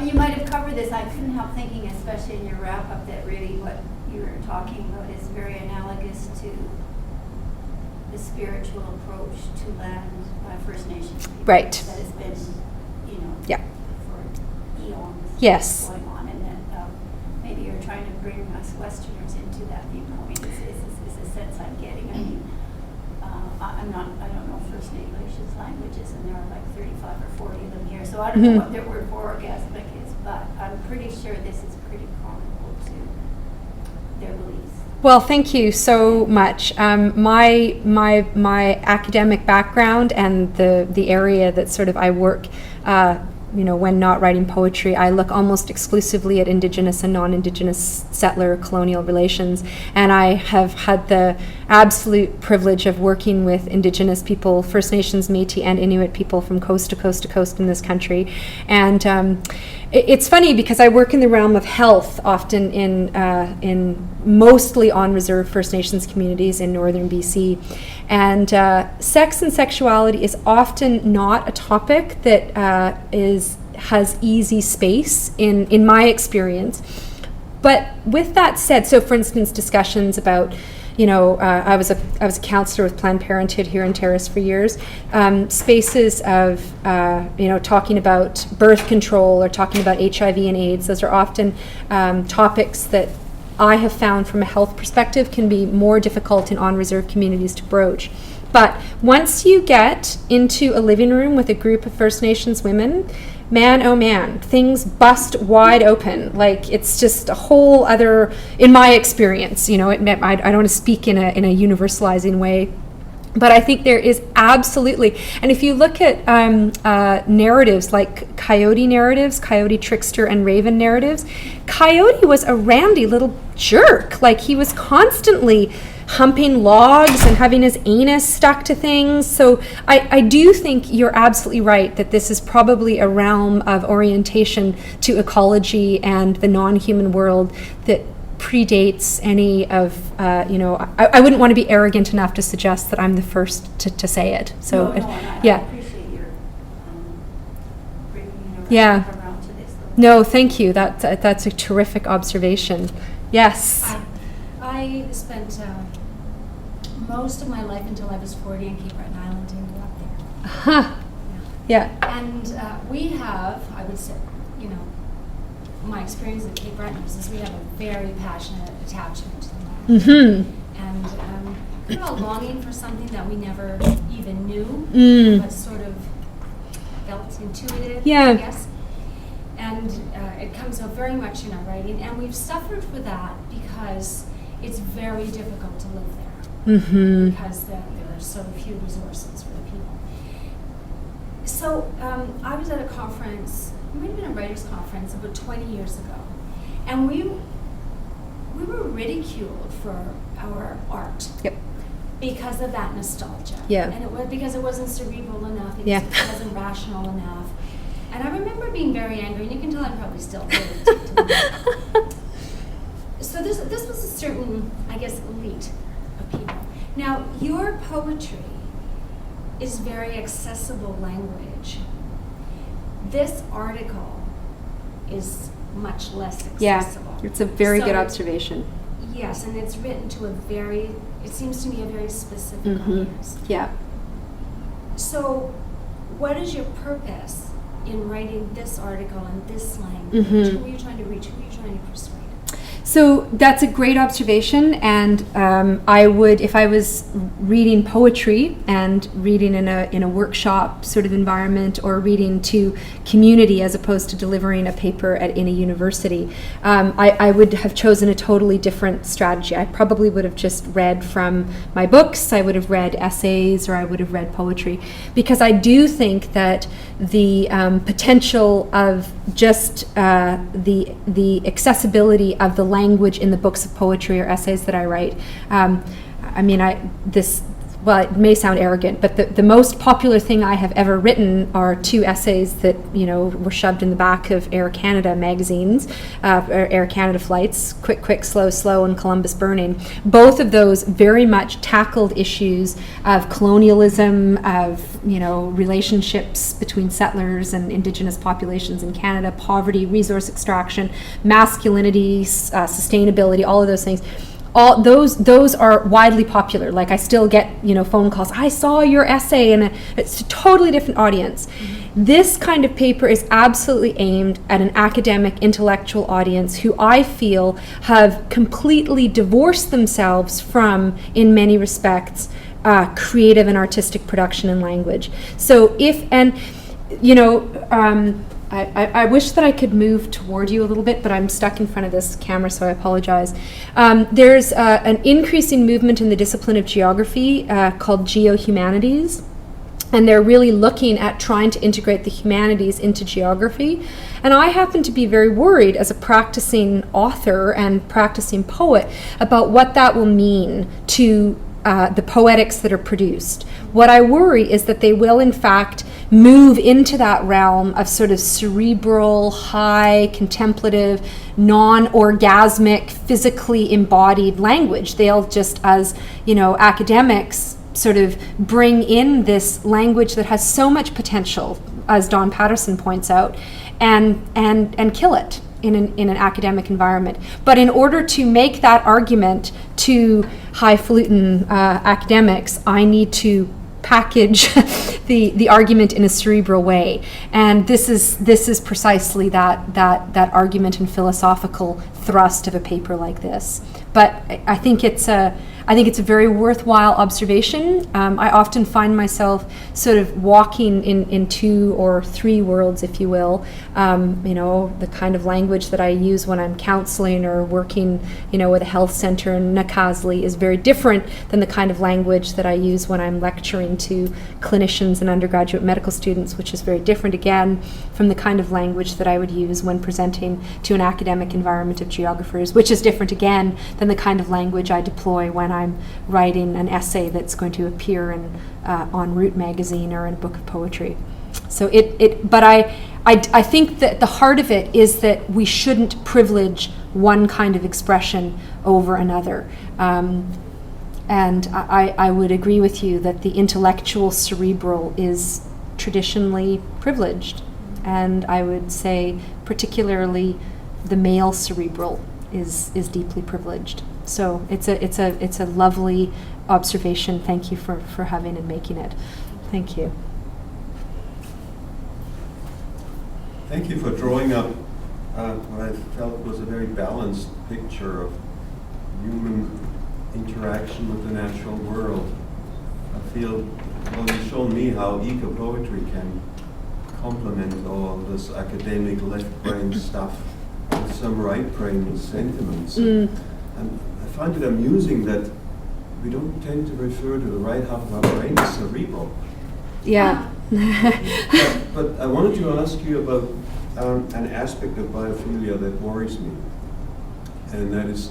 You might have covered this. I couldn't help thinking, especially in your wrap-up, that really what you were talking about is very analogous to the spiritual approach to land by First Nations people. Right. That has been, Yeah. for eons Yes. going on, and that maybe you're trying to bring us Westerners into that viewpoint. Is a sense I'm getting. I mean, I don't know First Nations languages, and there are like 35 or 40 of them here, so I don't know what their word for orgasmic is, but I'm pretty sure this is pretty comparable to their beliefs. Well, thank you so much. My academic background and the area that sort of I work, when not writing poetry, I look almost exclusively at Indigenous and non-Indigenous settler colonial relations, and I have had the absolute privilege of working with Indigenous people, First Nations, Métis, and Inuit people from coast to coast to coast in this country. And it's funny because I work in the realm of health, often in mostly on reserve First Nations communities in northern BC, and sex and sexuality is often not a topic that has easy space in my experience. But with that said, so for instance, discussions about, I was a counselor with Planned Parenthood here in Terrace for years. Spaces of talking about birth control or talking about HIV and AIDS. Those are often topics that I have found from a health perspective can be more difficult in on-reserve communities to broach. But once you get into a living room with a group of First Nations women, man, oh man, things bust wide open. Like, it's just a whole other, in my experience, I don't want to speak in a universalizing way, but I think there is absolutely, and if you look at narratives like Coyote narratives, Coyote trickster and Raven narratives, Coyote was a randy little jerk. Like, he was constantly humping logs and having his anus stuck to things. So I do think you're absolutely right that this is probably a realm of orientation to ecology and the non-human world that predates any of, I wouldn't want to be arrogant enough to suggest that I'm the first to say it. So, I yeah. appreciate your bringing Yeah. around to this. No, thank you. That's a terrific observation. Yes. I spent most of my life until I was 40 in Cape Breton Island and grew up there. Huh. Yeah. And we have, I would say, my experience at Cape Breton is we have a very passionate attachment to the land. Mm-hmm. And a longing for something that we never even knew, but sort of felt intuitive, Yeah. I guess. And it comes out very much in our writing, and we've suffered for that because it's very difficult to live there, because there are so few resources for the people. So I was at a conference, it might have been a writers' conference about 20 years ago, and we were ridiculed for our art. Yep. Because of that nostalgia. Yeah. And it was because it wasn't cerebral enough, Yeah. it wasn't rational enough. And I remember being very angry, and you can tell I'm probably still very deep to that. So this was a certain, I guess, elite of people. Now, your poetry is very accessible language. This article is much less accessible. Yeah, it's a very good So- observation. Yes, and it's written to it seems to me, a very specific audience. Yeah. So, what is your purpose in writing this article in this language? Who are you trying to reach? Who are you trying to persuade? So that's a great observation, and I would, if I was reading poetry and reading in a workshop sort of environment, or reading to community as opposed to delivering a paper in a university, I would have chosen a totally different strategy. I probably would have just read from my books, I would have read essays, or I would have read poetry, because I do think that the potential of just the accessibility of the language in the books of poetry or essays that I write. well, it may sound arrogant, but the most popular thing I have ever written are 2 essays that, were shoved in the back of Air Canada magazines, or Air Canada flights, Quick, Quick, Slow, Slow, and Columbus Burning. Both of those very much tackled issues of colonialism, of, relationships between settlers and Indigenous populations in Canada, poverty, resource extraction, masculinity, sustainability, all of those things. All those are widely popular. Like, I still get phone calls. I saw your essay, and it's a totally different audience. Mm-hmm. This kind of paper is absolutely aimed at an academic, intellectual audience who I feel have completely divorced themselves from, in many respects, creative and artistic production and language. So I wish that I could move toward you a little bit, but I'm stuck in front of this camera, so I apologize. There's an increasing movement in the discipline of geography called geohumanities, and they're really looking at trying to integrate the humanities into geography. And I happen to be very worried as a practicing author and practicing poet about what that will mean to the poetics that are produced. What I worry is that they will, in fact, move into that realm of sort of cerebral, high, contemplative, non-orgasmic, physically embodied language. They'll just, as academics, sort of bring in this language that has so much potential, as Don Patterson points out, and kill it in an academic environment. But in order to make that argument to highfalutin academics, I need to package the argument in a cerebral way, and this is precisely that argument and philosophical thrust of a paper like this. But I think it's a very worthwhile observation. I often find myself sort of walking in 2 or 3 worlds, if you will. The kind of language that I use when I'm counseling or working, with a health center in Nakazli is very different than the kind of language that I use when I'm lecturing to clinicians and undergraduate medical students, which is very different again from the kind of language that I would use when presenting to an academic environment of geographers, which is different again than the kind of language I deploy when I'm writing an essay that's going to appear in on Root magazine or in a book of poetry. So but I think that the heart of it is that we shouldn't privilege one kind of expression over another. And I would agree with you that the intellectual cerebral is traditionally privileged, and I would say particularly the male cerebral is deeply privileged. So it's a lovely observation. Thank you for having and making it. Thank you. Thank you for drawing up what I felt was a very balanced picture of human interaction with the natural world. I feel, you've shown me how ecopoetry can complement all this academic left-brain stuff with some right-brain sentiments. And I find it amusing that we don't tend to refer to the right half of our brain as cerebral. Yeah. But I wanted to ask you about an aspect of biophilia that worries me, and that is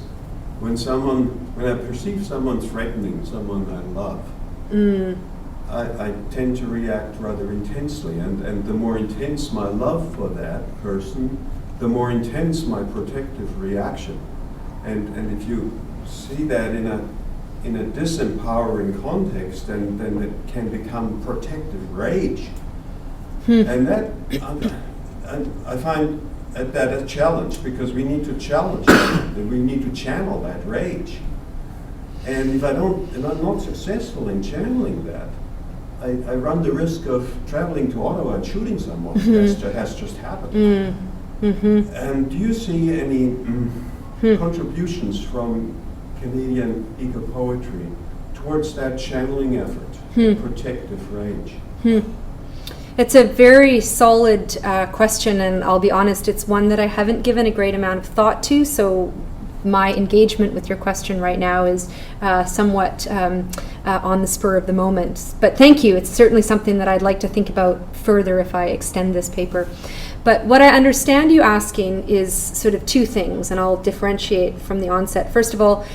when I perceive someone threatening someone I love, I tend to react rather intensely, and the more intense my love for that person, the more intense my protective reaction. And if you see that in a disempowering context, then it can become protective rage. And that I find that a challenge, because we need to challenge it, we need to channel that rage. And if I'm not successful in channeling that, I run the risk of traveling to Ottawa and shooting someone. That has just happened. And do you see any contributions from Canadian ecopoetry towards that channeling effort, protective rage? It's a very solid question, and I'll be honest, it's one that I haven't given a great amount of thought to, so my engagement with your question right now is somewhat on the spur of the moment. But thank you. It's certainly something that I'd like to think about further if I extend this paper. But what I understand you asking is sort of 2 things, and I'll differentiate from the onset. First of all,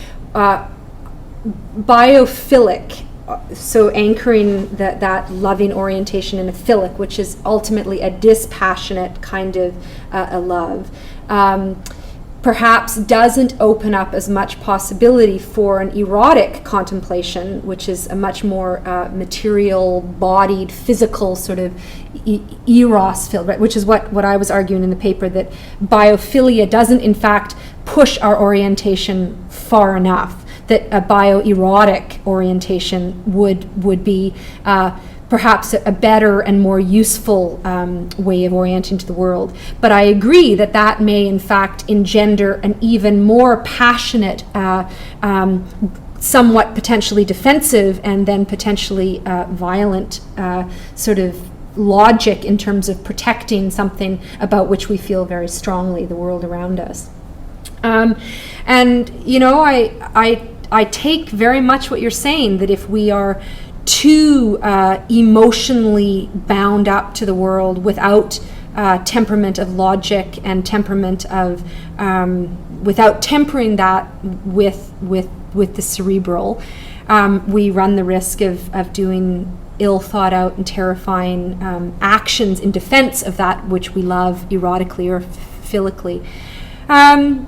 biophilic so anchoring that loving orientation in a philic, which is ultimately a dispassionate kind of a love, perhaps doesn't open up as much possibility for an erotic contemplation, which is a much more material, bodied, physical sort of eros filled, right? Which is what I was arguing in the paper, that biophilia doesn't in fact push our orientation far enough, that a bioerotic orientation would be perhaps a better and more useful way of orienting to the world. But I agree that may in fact engender an even more passionate, somewhat potentially defensive and then potentially violent sort of logic in terms of protecting something about which we feel very strongly, the world around us. And you know, I take very much what you're saying, that if we are too emotionally bound up to the world without temperament of logic and temperament of without tempering that with the cerebral, we run the risk of doing ill thought out and terrifying actions in defense of that which we love erotically or philically.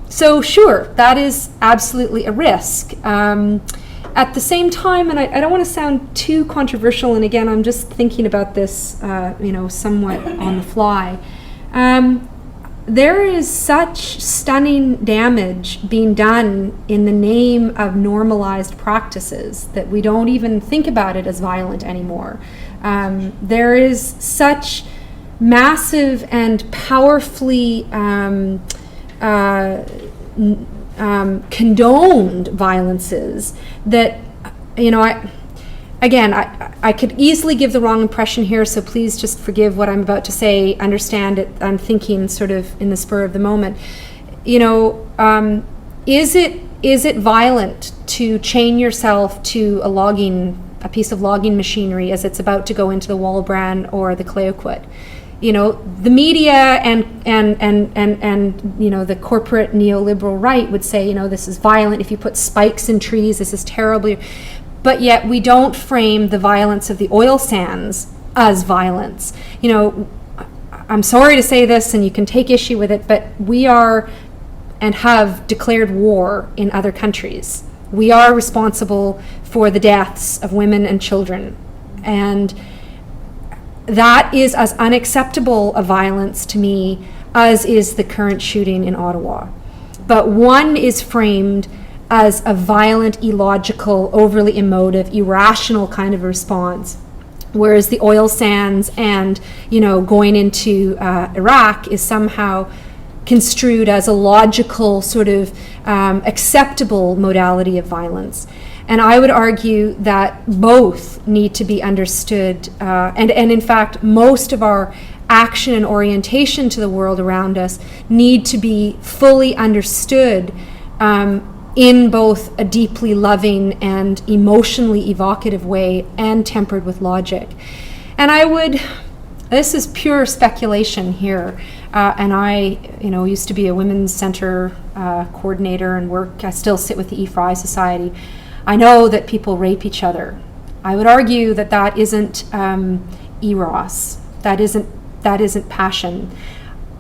So sure, that is absolutely a risk. At the same time, and I don't want to sound too controversial, and again, I'm just thinking about this, somewhat on the fly. There is such stunning damage being done in the name of normalized practices that we don't even think about it as violent anymore. There is such massive and powerfully condoned violences that, I could easily give the wrong impression here, so please just forgive what I'm about to say, understand it, I'm thinking sort of in the spur of the moment. Is it violent to chain yourself to a piece of logging machinery as it's about to go into the Walbran or the Cleoquet? The media and the corporate neoliberal right would say, this is violent. If you put spikes in trees, this is terrible. But yet we don't frame the violence of the oil sands as violence. I'm sorry to say this, and you can take issue with it, but we are and have declared war in other countries. We are responsible for the deaths of women and children. And that is as unacceptable a violence to me as is the current shooting in Ottawa. But one is framed as a violent, illogical, overly emotive, irrational kind of response, whereas the oil sands and going into Iraq is somehow construed as a logical sort of acceptable modality of violence. And I would argue that both need to be understood, and in fact, most of our action and orientation to the world around us need to be fully understood in both a deeply loving and emotionally evocative way and tempered with logic. And this is pure speculation here, and I used to be a women's center coordinator and I still sit with the E-Fry Society. I know that people rape each other. I would argue that isn't eros. That isn't passion.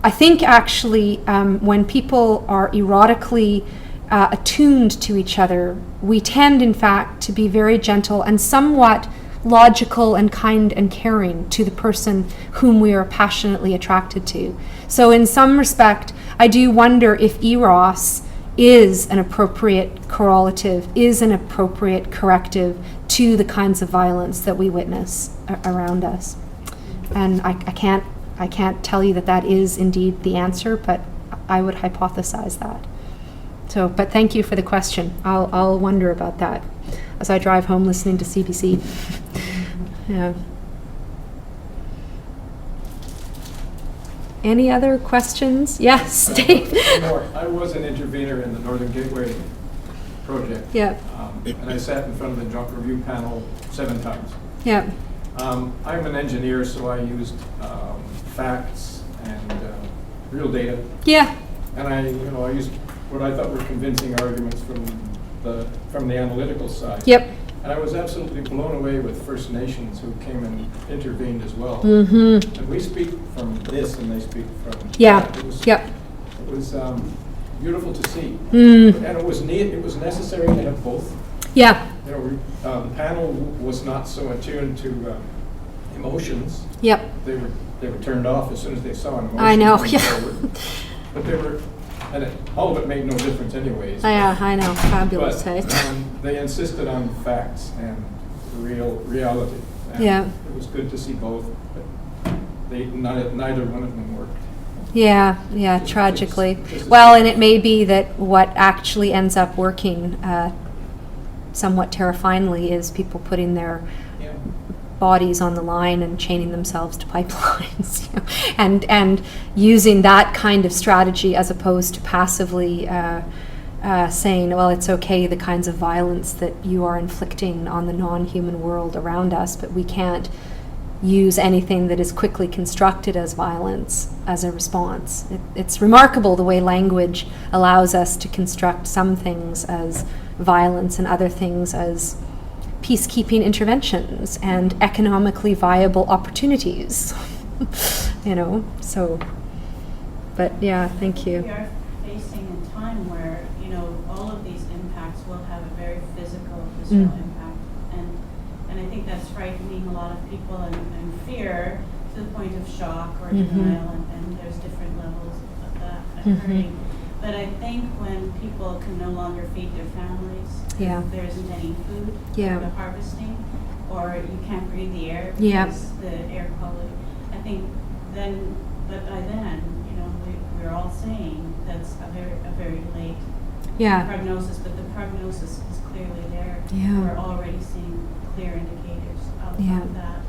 I think actually when people are erotically attuned to each other, we tend in fact to be very gentle and somewhat logical and kind and caring to the person whom we are passionately attracted to. So in some respect, I do wonder if eros is an appropriate correlative, is an appropriate corrective to the kinds of violence that we witness around us. And I can't tell you that is indeed the answer, but I would hypothesize that. So, but thank you for the question. I'll wonder about that as I drive home listening to CBC. Yeah. Any other questions? Yes, Dave. I was an intervener in the Northern Gateway project. Yeah. And I sat in front of the joint review panel 7 times. Yeah. I'm an engineer, so I used facts and real data. Yeah. And I used what I thought were convincing arguments from the analytical side. Yep. And I was absolutely blown away with First Nations who came and intervened as well. Mm-hmm. And we speak from this, and they speak from Yeah. that. Yep. It was beautiful to see, Mm. and it was neat. It was necessary to have both. Yeah. You know, the panel was not so attuned to emotions. Yep. They were turned off as soon as they saw an emotion. I know. coming Yeah. forward. But they were, and all of it made no difference anyways. Yeah, I know. Fabulous. But Hey? they insisted on facts and reality. And Yeah. it was good to see both, but neither one of them worked. Yeah, Just- tragically. just- Well, and it may be that what actually ends up working somewhat terrifyingly is people putting their Yeah. bodies on the line and chaining themselves to pipelines, you know, and using that kind of strategy as opposed to passively saying, well, it's okay, the kinds of violence that you are inflicting on the non-human world around us, but we can't use anything that is quickly constructed as violence as a response. It's remarkable the way language allows us to construct some things as violence and other things as peacekeeping interventions and economically viable opportunities. You know, so, but yeah, thank you. We are facing a time where, you know, all of these impacts will have a very physical, visceral impact. And I think that's frightening a lot of people and fear to the point of shock or denial, and there's different levels of that occurring. But I think when people can no longer feed their families, Yeah. there isn't any food, Yeah. the harvesting, or you can't breathe the air Yeah. because the air quality. I think then, but by then, you know, we're all saying that's a very late Yeah. prognosis, but the prognosis is clearly there. Yeah. We're already seeing clear indicators of that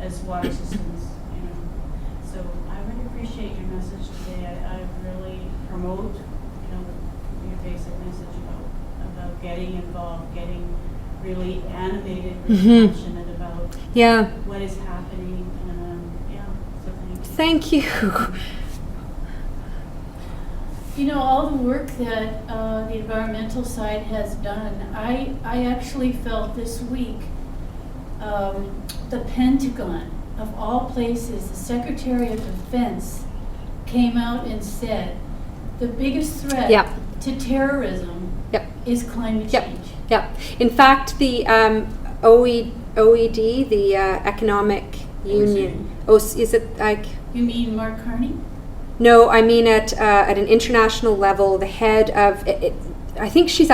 as water systems, you know. So I really appreciate your message today. I really promote, you know, your basic message about getting involved, getting really animated, really passionate about Yeah. what is happening, and so Thank you. You know, all the work that the environmental side has done, I actually felt this week the Pentagon, of all places, the Secretary of Defense came out and said the biggest threat Yep. to terrorism Yep. is climate Yep. change. Yeah. In fact, the OECD, the Economic Union. Oh, is it like? You mean Mark Carney? No, I mean at an international level, the head of it, I think she's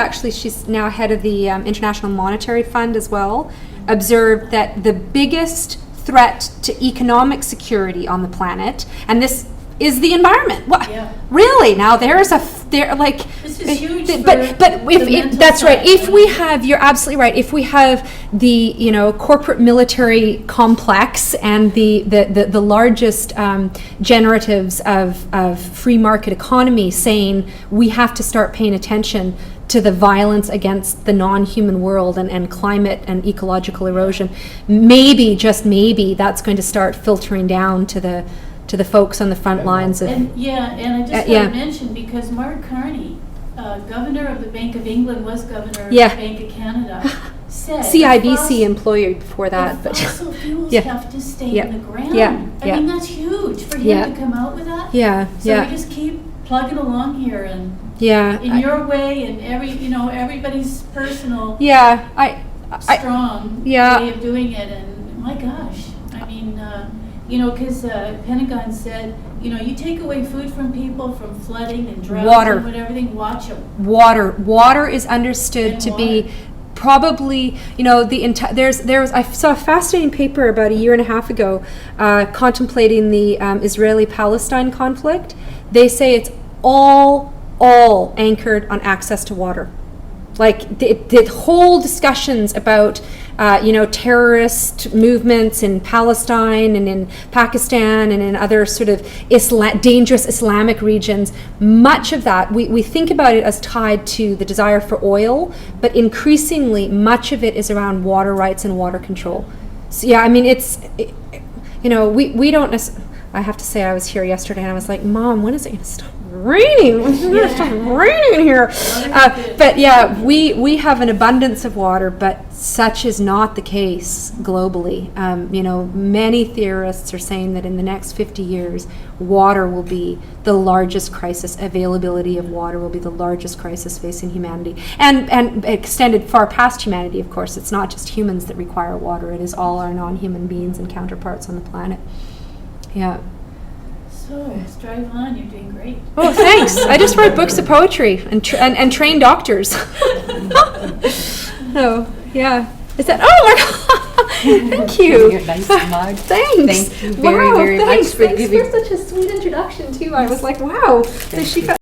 now head of the International Monetary Fund as well, observed that the biggest threat to economic security on the planet, and this is the environment. What? Yeah. Really? Now there's like. This is huge But for if the mental that's right. side. If we have, you're absolutely right. If we have the corporate military complex and the largest generatives of free market economy saying we have to start paying attention to the violence against the non-human world and climate and ecological erosion, maybe, just maybe, that's going to start filtering down to the folks on the front lines of. And I just yeah. want to mention, because Mark Carney, governor of the Bank of England, was governor of Yeah. the Bank of Canada, said CIBC employee before that, the but fossil fuels Yeah. have to stay Yeah. in the ground. Yeah. I mean, that's huge for him Yeah. to come out with that. yeah, So yeah, we just keep plugging along here, and yeah, in your way, and everybody's personal, yeah. strong yeah. way of doing it. And my gosh, I mean, because Pentagon said, you take away food from people from flooding and drought Water. and everything, watch them. Water is understood And to water. be probably, I saw a fascinating paper about a year and a half ago contemplating the Israeli-Palestine conflict. They say it's all anchored on access to water. Like the whole discussions about terrorist movements in Palestine and in Pakistan and in other sort of dangerous Islamic regions, much of that, we think about it as tied to the desire for oil, but increasingly much of it is around water rights and water control. So yeah, I mean, we don't I have to say, I was here yesterday and I was like, Mom, when is it going to stop raining. It's just raining here. But yeah, we have an abundance of water, but such is not the case globally. Many theorists are saying that in the next 50 years, water will be the largest crisis. Availability of water will be the largest crisis facing humanity, and extended far past humanity. Of course, it's not just humans that require water. It is all our non-human beings and counterparts on the planet. Yeah. So, strive on, you're doing great. Oh, thanks. I just write books of poetry and train doctors. Oh, yeah. Is that? Oh my God! Thank you. Your nice mug. Thanks. Thank you very, very thanks. much for Thanks giving. for such a sweet introduction too. I was like, wow. So she got